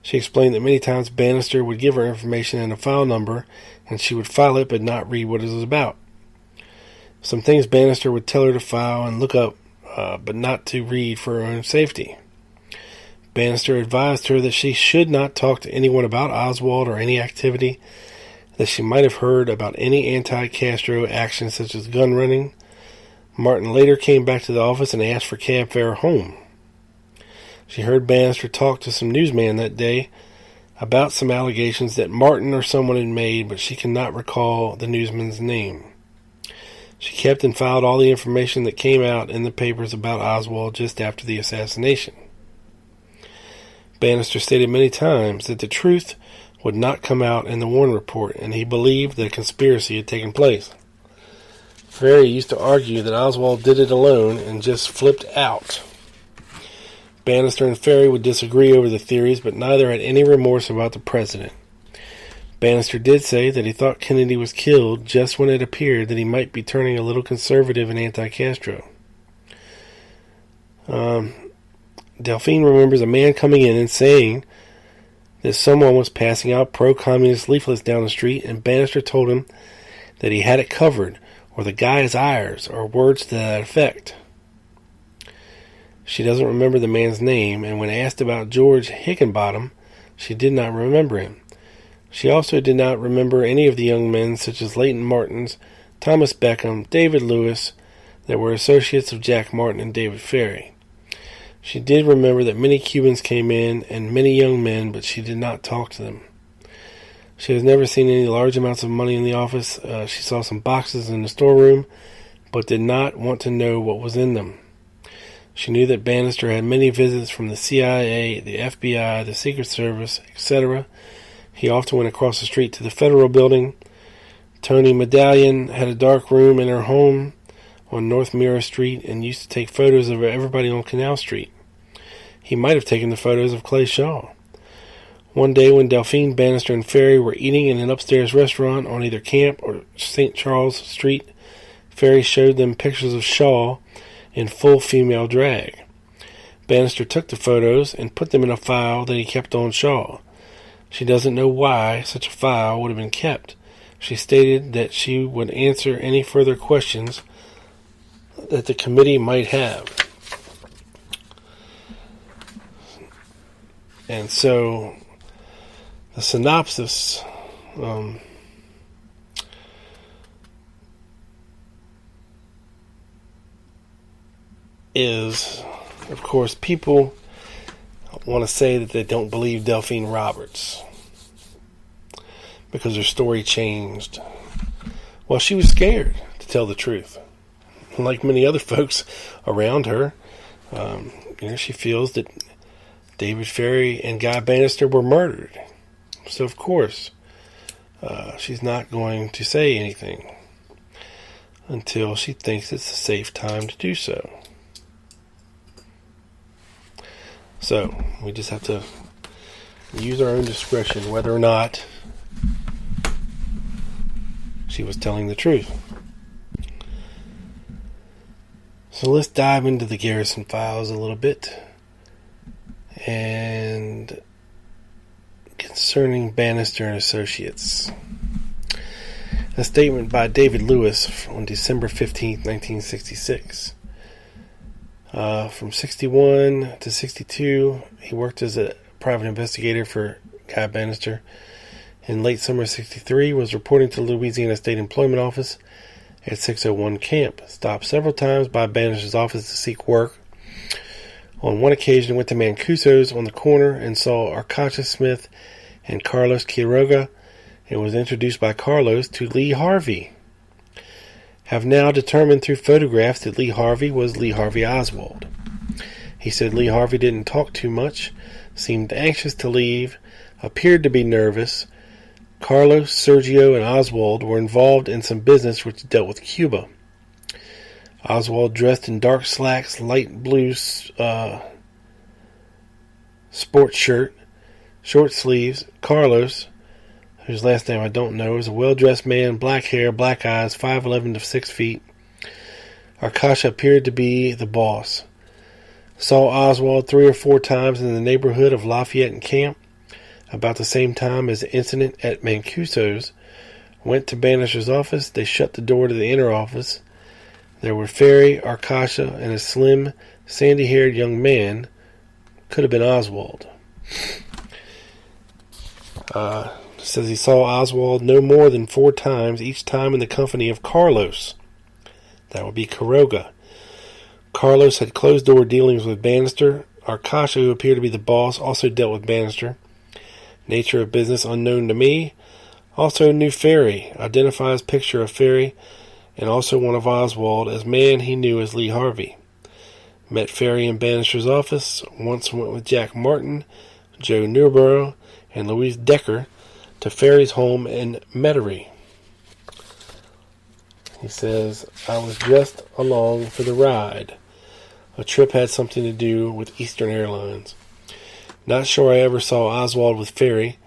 She explained that many times Banister would give her information and a file number, and she would file it but not read what it was about. Some things Banister would tell her to file and look up, but not to read for her own safety. Banister advised her that she should not talk to anyone about Oswald or any activity that she might have heard about any anti-Castro action such as gun running. Martin later came back to the office and asked for cab fare home. She heard Banister talk to some newsman that day about some allegations that Martin or someone had made, but she cannot recall the newsman's name. She kept and filed all the information that came out in the papers about Oswald just after the assassination. Banister stated many times that the truth would not come out in the Warren report, and he believed that a conspiracy had taken place. Ferry used to argue that Oswald did it alone and just flipped out. Banister and Ferry would disagree over the theories, but neither had any remorse about the president. Banister did say that he thought Kennedy was killed just when it appeared that he might be turning a little conservative and anti-Castro. Delphine remembers a man coming in and saying that someone was passing out pro-communist leaflets down the street, and Banister told him that he had it covered, or the guy is ours, or words to that effect. She doesn't remember the man's name, and when asked about George Higginbottom, she did not remember him. She also did not remember any of the young men, such as Leighton Martins, Thomas Beckham, David Lewis, that were associates of Jack Martin and David Ferry. She did remember that many Cubans came in, and many young men, but she did not talk to them. She has never seen any large amounts of money in the office. She saw some boxes in the storeroom, but did not want to know what was in them. She knew that Banister had many visits from the CIA, the FBI, the Secret Service, etc. He often went across the street to the Federal Building. Tony Medallion had a dark room in her home on North Mirror Street and used to take photos of everybody on Canal Street. He might have taken the photos of Clay Shaw. One day when Delphine, Banister, and Ferry were eating in an upstairs restaurant on either Camp or St. Charles Street, Ferry showed them pictures of Shaw in full female drag. Banister took the photos and put them in a file that he kept on Shaw. She doesn't know why such a file would have been kept. She stated that she would answer any further questions that the committee might have. And so, the synopsis is, of course, people want to say that they don't believe Delphine Roberts because her story changed. Well, she was scared to tell the truth. Like many other folks around her, she feels that David Ferry and Guy Banister were murdered. So, of course, she's not going to say anything until she thinks it's a safe time to do so. So, we just have to use our own discretion whether or not she was telling the truth. So let's dive into the Garrison files a little bit. And concerning Banister and Associates. A statement by David Lewis on December 15, 1966. From 61 to 62, he worked as a private investigator for Guy Banister. In late summer 63, was reporting to the Louisiana State Employment Office at 601 Camp. Stopped several times by Banister's office to seek work. On one occasion, went to Mancuso's on the corner and saw Arcacha Smith and Carlos Quiroga, and was introduced by Carlos to Lee Harvey. Have now determined through photographs that Lee Harvey was Lee Harvey Oswald. He said Lee Harvey didn't talk too much, seemed anxious to leave, appeared to be nervous. Carlos, Sergio, and Oswald were involved in some business which dealt with Cuba. Oswald dressed in dark slacks, light blue sports shirt, short sleeves. Carlos, whose last name I don't know, is a well-dressed man, black hair, black eyes, 5'11" to 6 feet. Arcacha appeared to be the boss. Saw Oswald 3 or 4 times in the neighborhood of Lafayette and Camp, about the same time as the incident at Mancuso's. Went to Banister's office. They shut the door to the inner office. There were Ferry, Arcacha, and a slim, sandy-haired young man. Could have been Oswald. Says he saw Oswald no more than 4 times, each time in the company of Carlos. That would be Quiroga. Carlos had closed-door dealings with Banister. Arcacha, who appeared to be the boss, also dealt with Banister. Nature of business unknown to me. Also knew Ferry. Identifies picture of Ferry and also one of Oswald as man he knew as Lee Harvey. Met Ferry in Banister's office, once went with Jack Martin, Joe Newborough, and Louise Decker to Ferry's home in Metairie. He says, I was just along for the ride. A trip had something to do with Eastern Airlines. Not sure I ever saw Oswald with Ferry.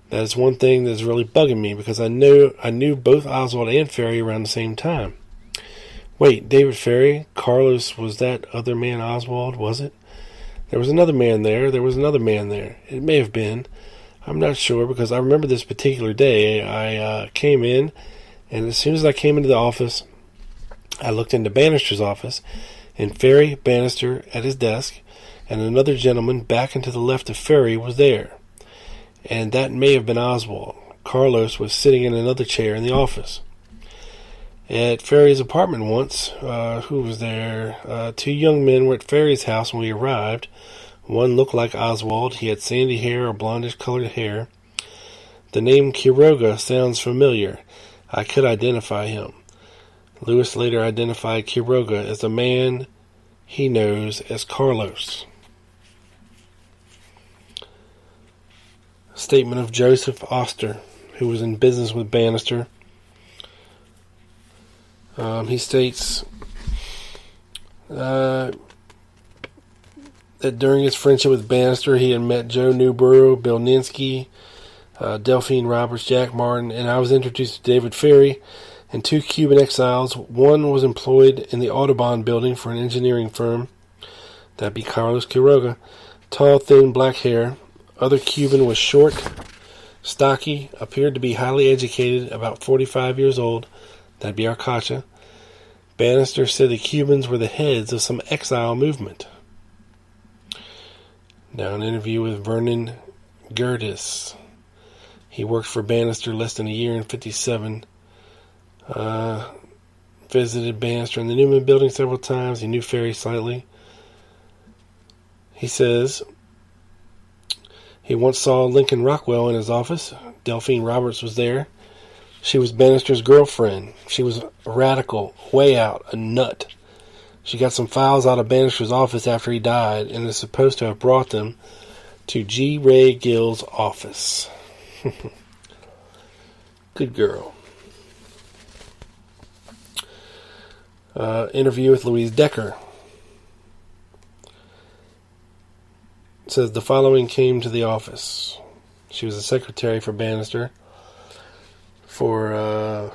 That is one thing that is really bugging me, because I knew both Oswald and Ferry around the same time. Wait, David Ferry? Carlos was that other man Oswald, was it? There was another man there. It may have been. I'm not sure, because I remember this particular day. I came in, and as soon as I came into the office, I looked into Banister's office, and Ferry, Banister at his desk, and another gentleman back and to the left of Ferry was there. And that may have been Oswald. Carlos was sitting in another chair in the office. At Ferry's apartment once, who was there? Two young men were at Ferry's house when we arrived. One looked like Oswald. He had sandy hair or blondish-colored hair. The name Quiroga sounds familiar. I could identify him. Lewis later identified Quiroga as the man he knows as Carlos. Statement of Joseph Oster, who was in business with Banister. He states that during his friendship with Banister, he had met Joe Newborough, Bill Ninsky, Delphine Roberts, Jack Martin, and I was introduced to David Ferry and two Cuban exiles. One was employed in the Audubon building for an engineering firm. That'd be Carlos Quiroga. Tall, thin, black hair. Other Cuban was short, stocky, appeared to be highly educated, about 45 years old. That'd be Arcacha. Banister said the Cubans were the heads of some exile movement. Now an interview with Vernon Gertis. He worked for Banister less than a year in 57. Visited Banister in the Newman building several times. He knew Ferry slightly. He says he once saw Lincoln Rockwell in his office. Delphine Roberts was there. She was Banister's girlfriend. She was radical, way out, a nut. She got some files out of Banister's office after he died and is supposed to have brought them to G. Ray Gill's office. Good girl. Interview with Louise Decker. It says the following came to the office. She was a secretary for Banister from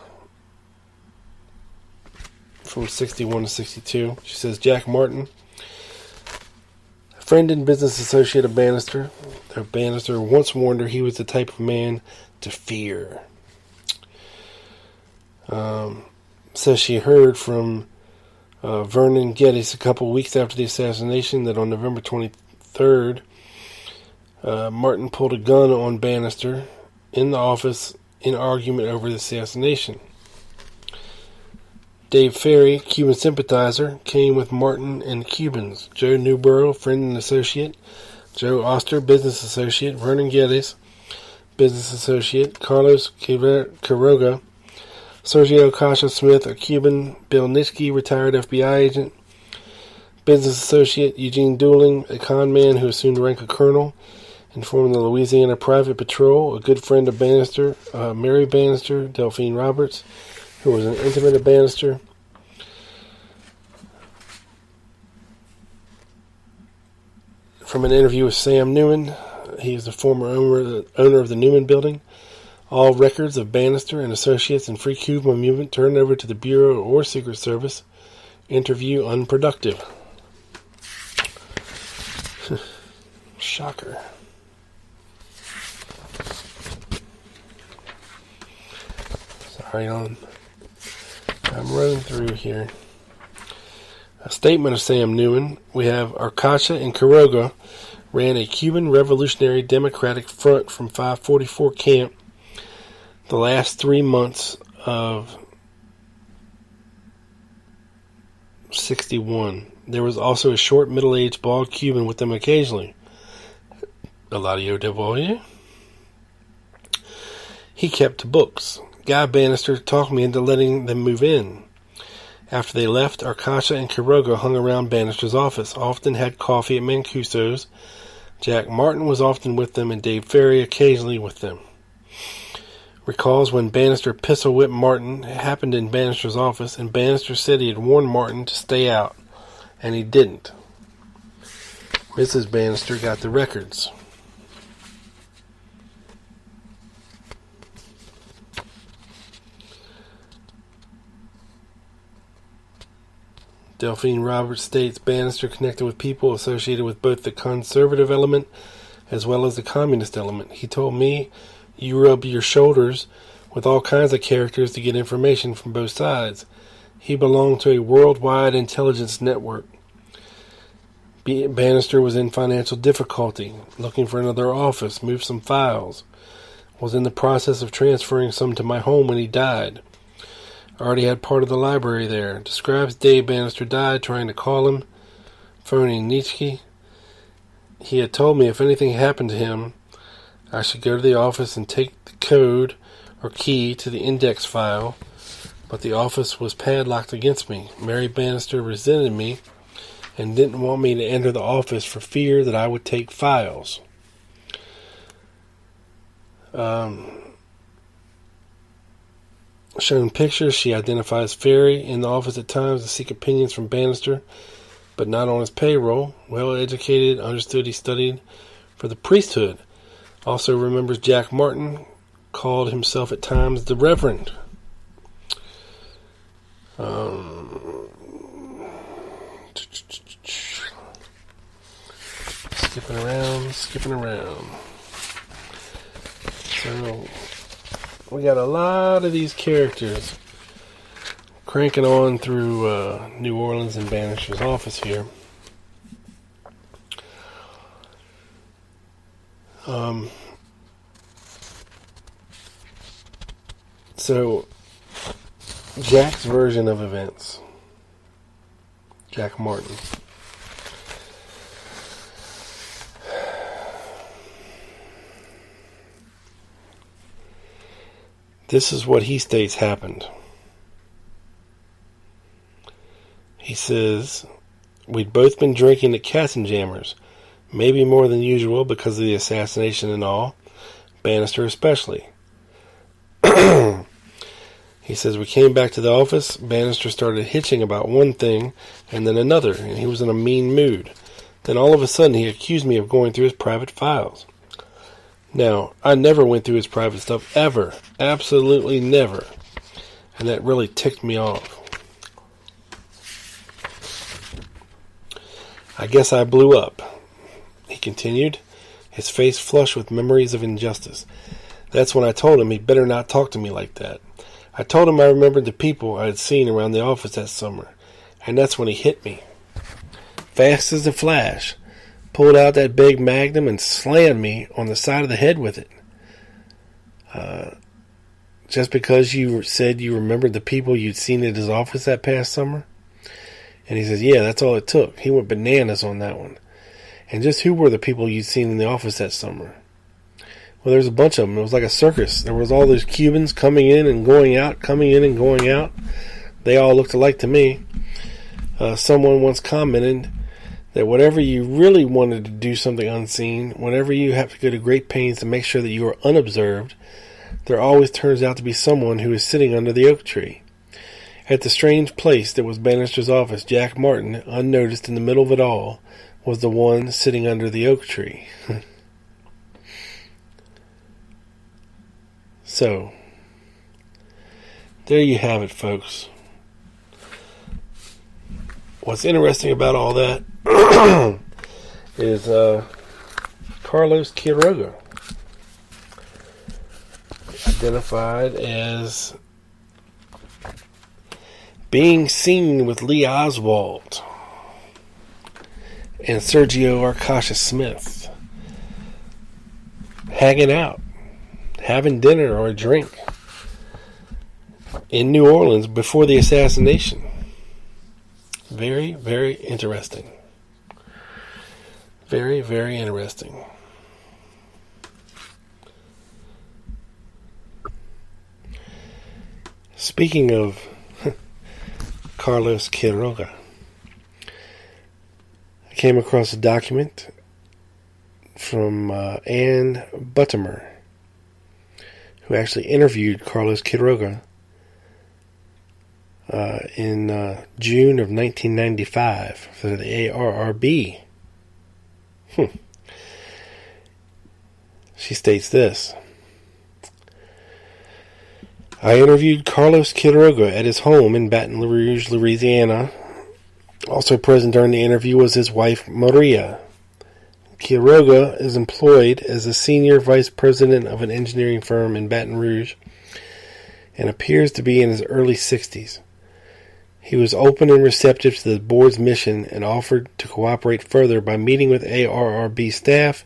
61 to 62. She says, Jack Martin, a friend and business associate of Banister. Banister once warned her he was the type of man to fear. Says she heard from Vernon Geddes a couple weeks after the assassination that on November 23rd, Martin pulled a gun on Banister in the office in argument over the assassination. Dave Ferry, Cuban sympathizer, came with Martin and the Cubans. Joe Newborough, friend and associate. Joe Oster, business associate. Vernon Geddes, business associate. Carlos Quiroga. Sergio Casha Smith, a Cuban. Bill Ninsky, retired FBI agent. Business associate. Eugene Dooling, a con man who assumed the rank of colonel and formed the Louisiana Private Patrol. A good friend of Banister. Mary Banister, Delphine Roberts, who was an intimate of Banister. From an interview with Sam Newman, he is the former owner of the Newman building. All records of Banister and associates in Free Cuba movement turned over to the Bureau or Secret Service. Interview unproductive. Shocker. Sorry, I'm running through here. A statement of Sam Newman. We have Arcacha and Quiroga ran a Cuban Revolutionary Democratic Front from 544 camp the last 3 months of 61. There was also a short, middle-aged, bald Cuban with them occasionally. Eladio de Voye. He kept books. Guy Banister talked me into letting them move in. After they left, Arkasha and Quiroga hung around Banister's office, often had coffee at Mancuso's. Jack Martin was often with them, and Dave Ferry occasionally with them. Recalls when Banister pistol-whipped Martin. It happened in Banister's office, and Banister said he had warned Martin to stay out, and he didn't. Mrs. Banister got the records. Delphine Roberts states Banister connected with people associated with both the conservative element as well as the communist element. He told me, you rub your shoulders with all kinds of characters to get information from both sides. He belonged to a worldwide intelligence network. Banister was in financial difficulty, looking for another office, moved some files, was in the process of transferring some to my home when he died. I already had part of the library there. Describes day Banister died, trying to call him, phoning Nietzsche. He had told me if anything happened to him, I should go to the office and take the code or key to the index file, but the office was padlocked against me. Mary Banister resented me and didn't want me to enter the office for fear that I would take files. Shown pictures, she identifies Ferry in the office at times to seek opinions from Banister, but not on his payroll. Well educated, understood he studied for the priesthood. Also remembers Jack Martin called himself at times the Reverend. Skipping around. So we got a lot of these characters cranking on through New Orleans and Banister's office here. So Jack's version of events. Jack Martin. This is what he states happened. He says, we'd both been drinking at Katzenjammer's, maybe more than usual because of the assassination and all, Banister especially. He says, we came back to the office, Banister started hitching about one thing and then another, and he was in a mean mood. Then all of a sudden he accused me of going through his private files. Now, I never went through his private stuff, ever. Absolutely never. And that really ticked me off. I guess I blew up, he continued, his face flushed with memories of injustice. That's when I told him he'd better not talk to me like that. I told him I remembered the people I had seen around the office that summer, and that's when he hit me. Fast as a flash. Pulled out that big magnum and slammed me on the side of the head with it. Just because you said you remembered the people you'd seen at his office that past summer? And he says, yeah, that's all it took. He went bananas on that one. And just who were the people you'd seen in the office that summer? Well, there's a bunch of them. It was like a circus. There was all those Cubans coming in and going out, coming in and going out. They all looked alike to me. Someone once commented that whatever you really wanted to do something unseen, whenever you have to go to great pains to make sure that you are unobserved, there always turns out to be someone who is sitting under the oak tree. At the strange place that was Banister's office, Jack Martin, unnoticed in the middle of it all, was the one sitting under the oak tree. So, there you have it, folks. What's interesting about all that is Carlos Quiroga, identified as being seen with Lee Oswald and Sergio Arkasha Smith hanging out, having dinner or a drink in New Orleans before the assassination. Very, very interesting. Very, very interesting. Speaking of Carlos Quiroga. I came across a document from Ann Buttimer, who actually interviewed Carlos Quiroga in June of 1995 for the ARRB. She states this: I interviewed Carlos Quiroga at his home in Baton Rouge, Louisiana. Also present during the interview was his wife, Maria. Quiroga is employed as a senior vice president of an engineering firm in Baton Rouge and appears to be in his early 60s. He was open and receptive to the board's mission and offered to cooperate further by meeting with ARRB staff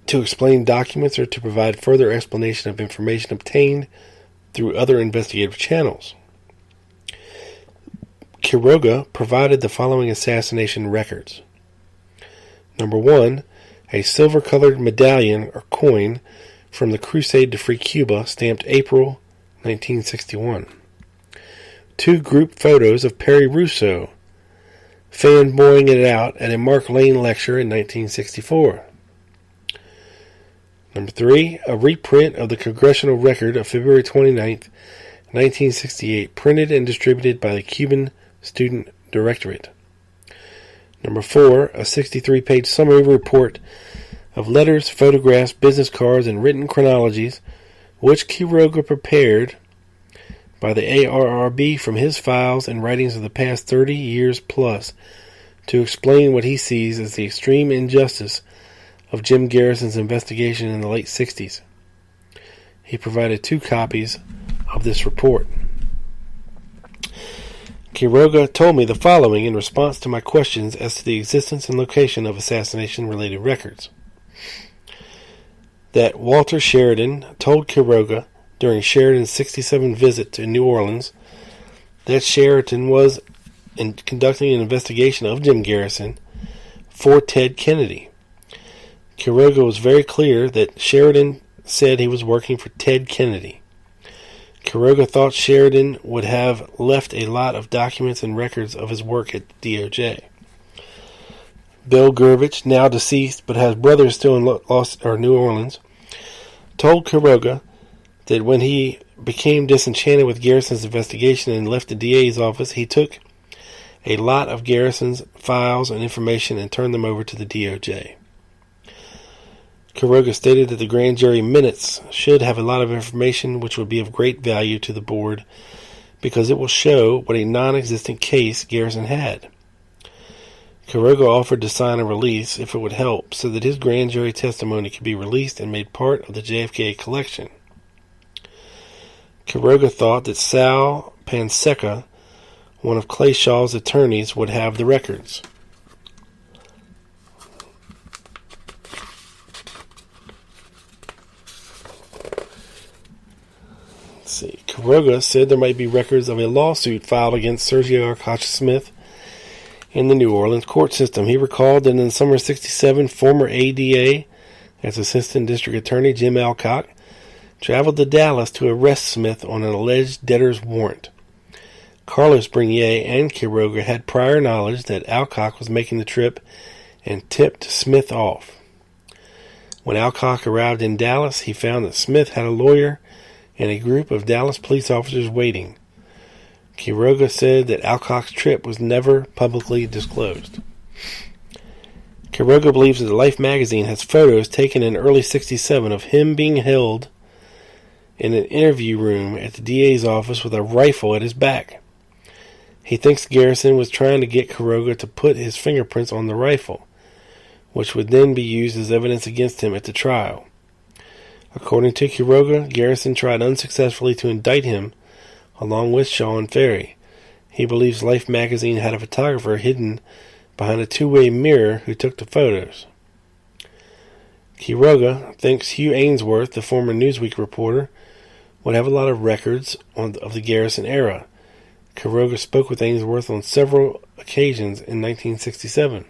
to explain documents or to provide further explanation of information obtained through other investigative channels. Quiroga provided the following assassination records. Number 1, a silver-colored medallion or coin from the Crusade to Free Cuba, stamped April 1961. 2 group photos of Perry Russo, fanboying it out at a Mark Lane lecture in 1964. Number 3, a reprint of the Congressional Record of February 29th, 1968, printed and distributed by the Cuban Student Directorate. Number 4, a 63-page summary report of letters, photographs, business cards, and written chronologies, which Quiroga prepared by the ARRB from his files and writings of the past 30 years plus to explain what he sees as the extreme injustice of Jim Garrison's investigation in the late 60s. He provided 2 copies of this report. Quiroga told me the following in response to my questions as to the existence and location of assassination-related records. That Walter Sheridan told Quiroga during Sheridan's 1967 visit to New Orleans that Sheridan was conducting an investigation of Jim Garrison for Ted Kennedy. Quiroga was very clear that Sheridan said he was working for Ted Kennedy. Quiroga thought Sheridan would have left a lot of documents and records of his work at DOJ. Bill Gurvich, now deceased but has brothers still in New Orleans, told Quiroga that when he became disenchanted with Garrison's investigation and left the DA's office, he took a lot of Garrison's files and information and turned them over to the DOJ. Quiroga stated that the grand jury minutes should have a lot of information which would be of great value to the board because it will show what a non-existent case Garrison had. Quiroga offered to sign a release if it would help so that his grand jury testimony could be released and made part of the JFK collection. Quiroga thought that Sal Panseca, one of Clay Shaw's attorneys, would have the records. Quiroga said there might be records of a lawsuit filed against Sergio Arcacha Smith in the New Orleans court system. He recalled that in the summer of 1967, former ADA, as Assistant District Attorney Jim Alcock, traveled to Dallas to arrest Smith on an alleged debtor's warrant. Carlos Bernier and Quiroga had prior knowledge that Alcock was making the trip and tipped Smith off. When Alcock arrived in Dallas, he found that Smith had a lawyer and a group of Dallas police officers waiting. Quiroga said that Alcock's trip was never publicly disclosed. Quiroga believes that Life magazine has photos taken in early 1967 of him being held in an interview room at the DA's office with a rifle at his back. He thinks Garrison was trying to get Quiroga to put his fingerprints on the rifle, which would then be used as evidence against him at the trial. According to Quiroga, Garrison tried unsuccessfully to indict him, along with Sean Ferry. He believes Life magazine had a photographer hidden behind a two-way mirror who took the photos. Quiroga thinks Hugh Ainsworth, the former Newsweek reporter, would have a lot of records of the Garrison era. Quiroga spoke with Ainsworth on several occasions in 1967.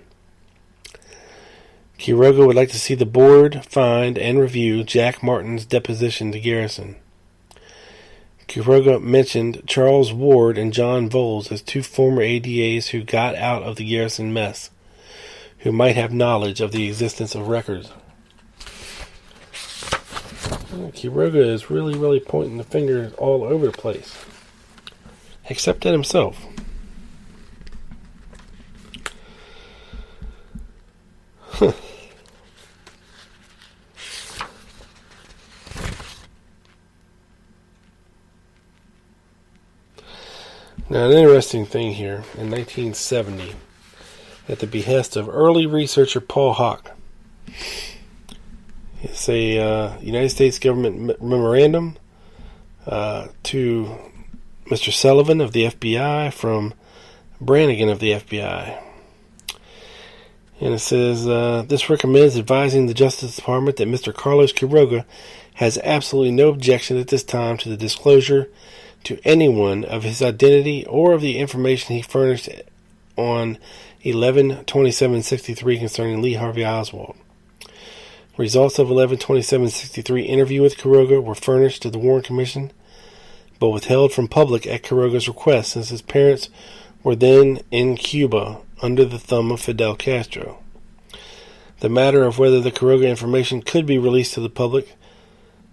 Quiroga would like to see the board find and review Jack Martin's deposition to Garrison. Quiroga mentioned Charles Ward and John Voles as two former ADAs who got out of the Garrison mess, who might have knowledge of the existence of records. Quiroga is really pointing the finger all over the place, except at himself. Now, an interesting thing here, in 1970, at the behest of early researcher Paul Hawk, it's a United States government memorandum to Mr. Sullivan of the FBI from Brannigan of the FBI. And it says, this recommends advising the Justice Department that Mr. Carlos Quiroga has absolutely no objection at this time to the disclosure to anyone of his identity or of the information he furnished on 11/27/63 concerning Lee Harvey Oswald. Results of 11/27/63 interview with Quiroga were furnished to the Warren Commission, but withheld from public at Quiroga's request since his parents were then in Cuba under the thumb of Fidel Castro. The matter of whether the Quiroga information could be released to the public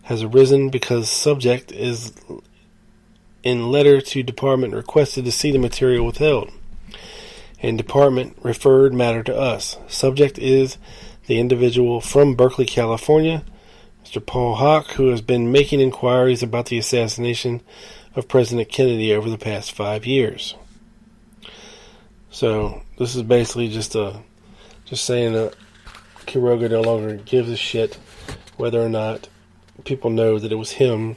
has arisen because subject is in letter to department requested to see the material withheld, and department referred matter to us. Subject is the individual from Berkeley, California, Mr. Paul Hawk, who has been making inquiries about the assassination of President Kennedy over the past 5 years. So this is basically just saying that Quiroga no longer gives a shit whether or not people know that it was him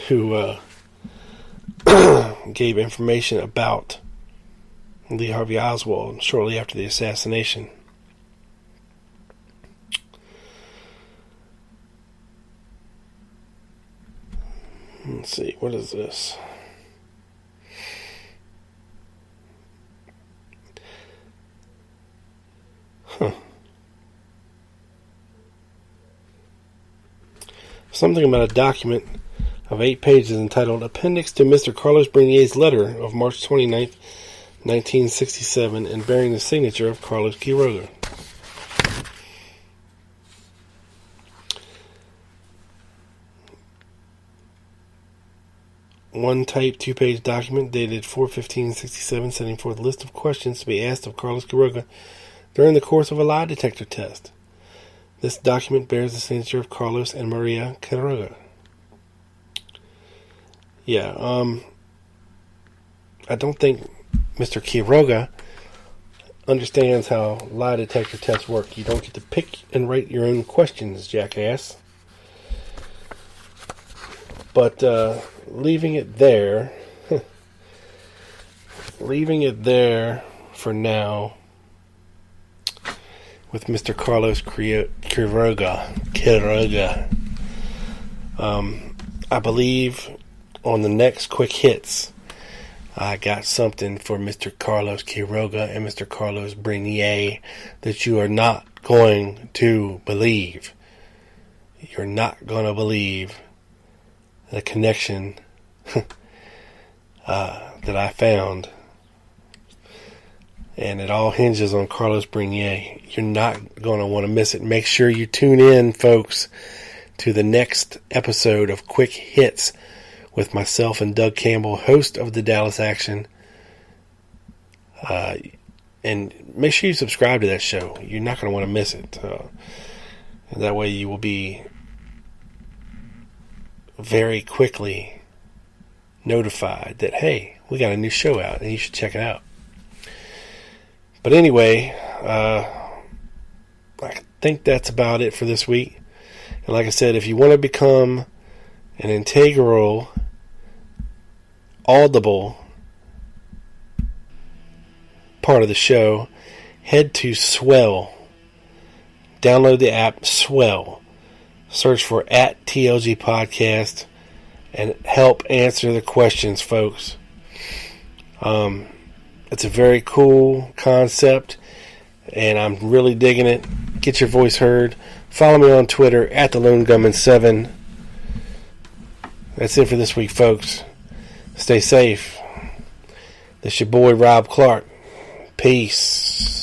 who gave information about Lee Harvey Oswald shortly after the assassination. Let's see, what is this? Something about a document of 8 pages entitled Appendix to Mr. Carlos Bernier's letter of March 29th, 1967, and bearing the signature of Carlos Quiroga. One type 2-page document dated 4/15/67 setting forth a list of questions to be asked of Carlos Quiroga during the course of a lie detector test. This document bears the signature of Carlos and Maria Quiroga. Yeah, I don't think Mr. Quiroga understands how lie detector tests work. You don't get to pick and write your own questions, jackass. But leaving it there for now with Mr. Carlos Quiroga. I believe on the next quick hits, I got something for Mr. Carlos Quiroga and Mr. Carlos Bernier that you are not going to believe. You're not going to believe the connection that I found. And it all hinges on Carlos Bernier. You're not going to want to miss it. Make sure you tune in, folks, to the next episode of Quick Hits with myself and Doug Campbell, host of the Dallas Action. And make sure you subscribe to that show. You're not going to want to miss it. And that way you will be very quickly notified that, hey, we got a new show out and you should check it out. But anyway, I think that's about it for this week. And like I said, if you want to become an integral, audible part of the show, head to Swell. Download the app Swell. Search for @TLG Podcast and help answer the questions, folks. It's a very cool concept, and I'm really digging it. Get your voice heard. Follow me on Twitter @TheLoneGunman7. That's it for this week, folks. Stay safe. This your boy, Rob Clark. Peace.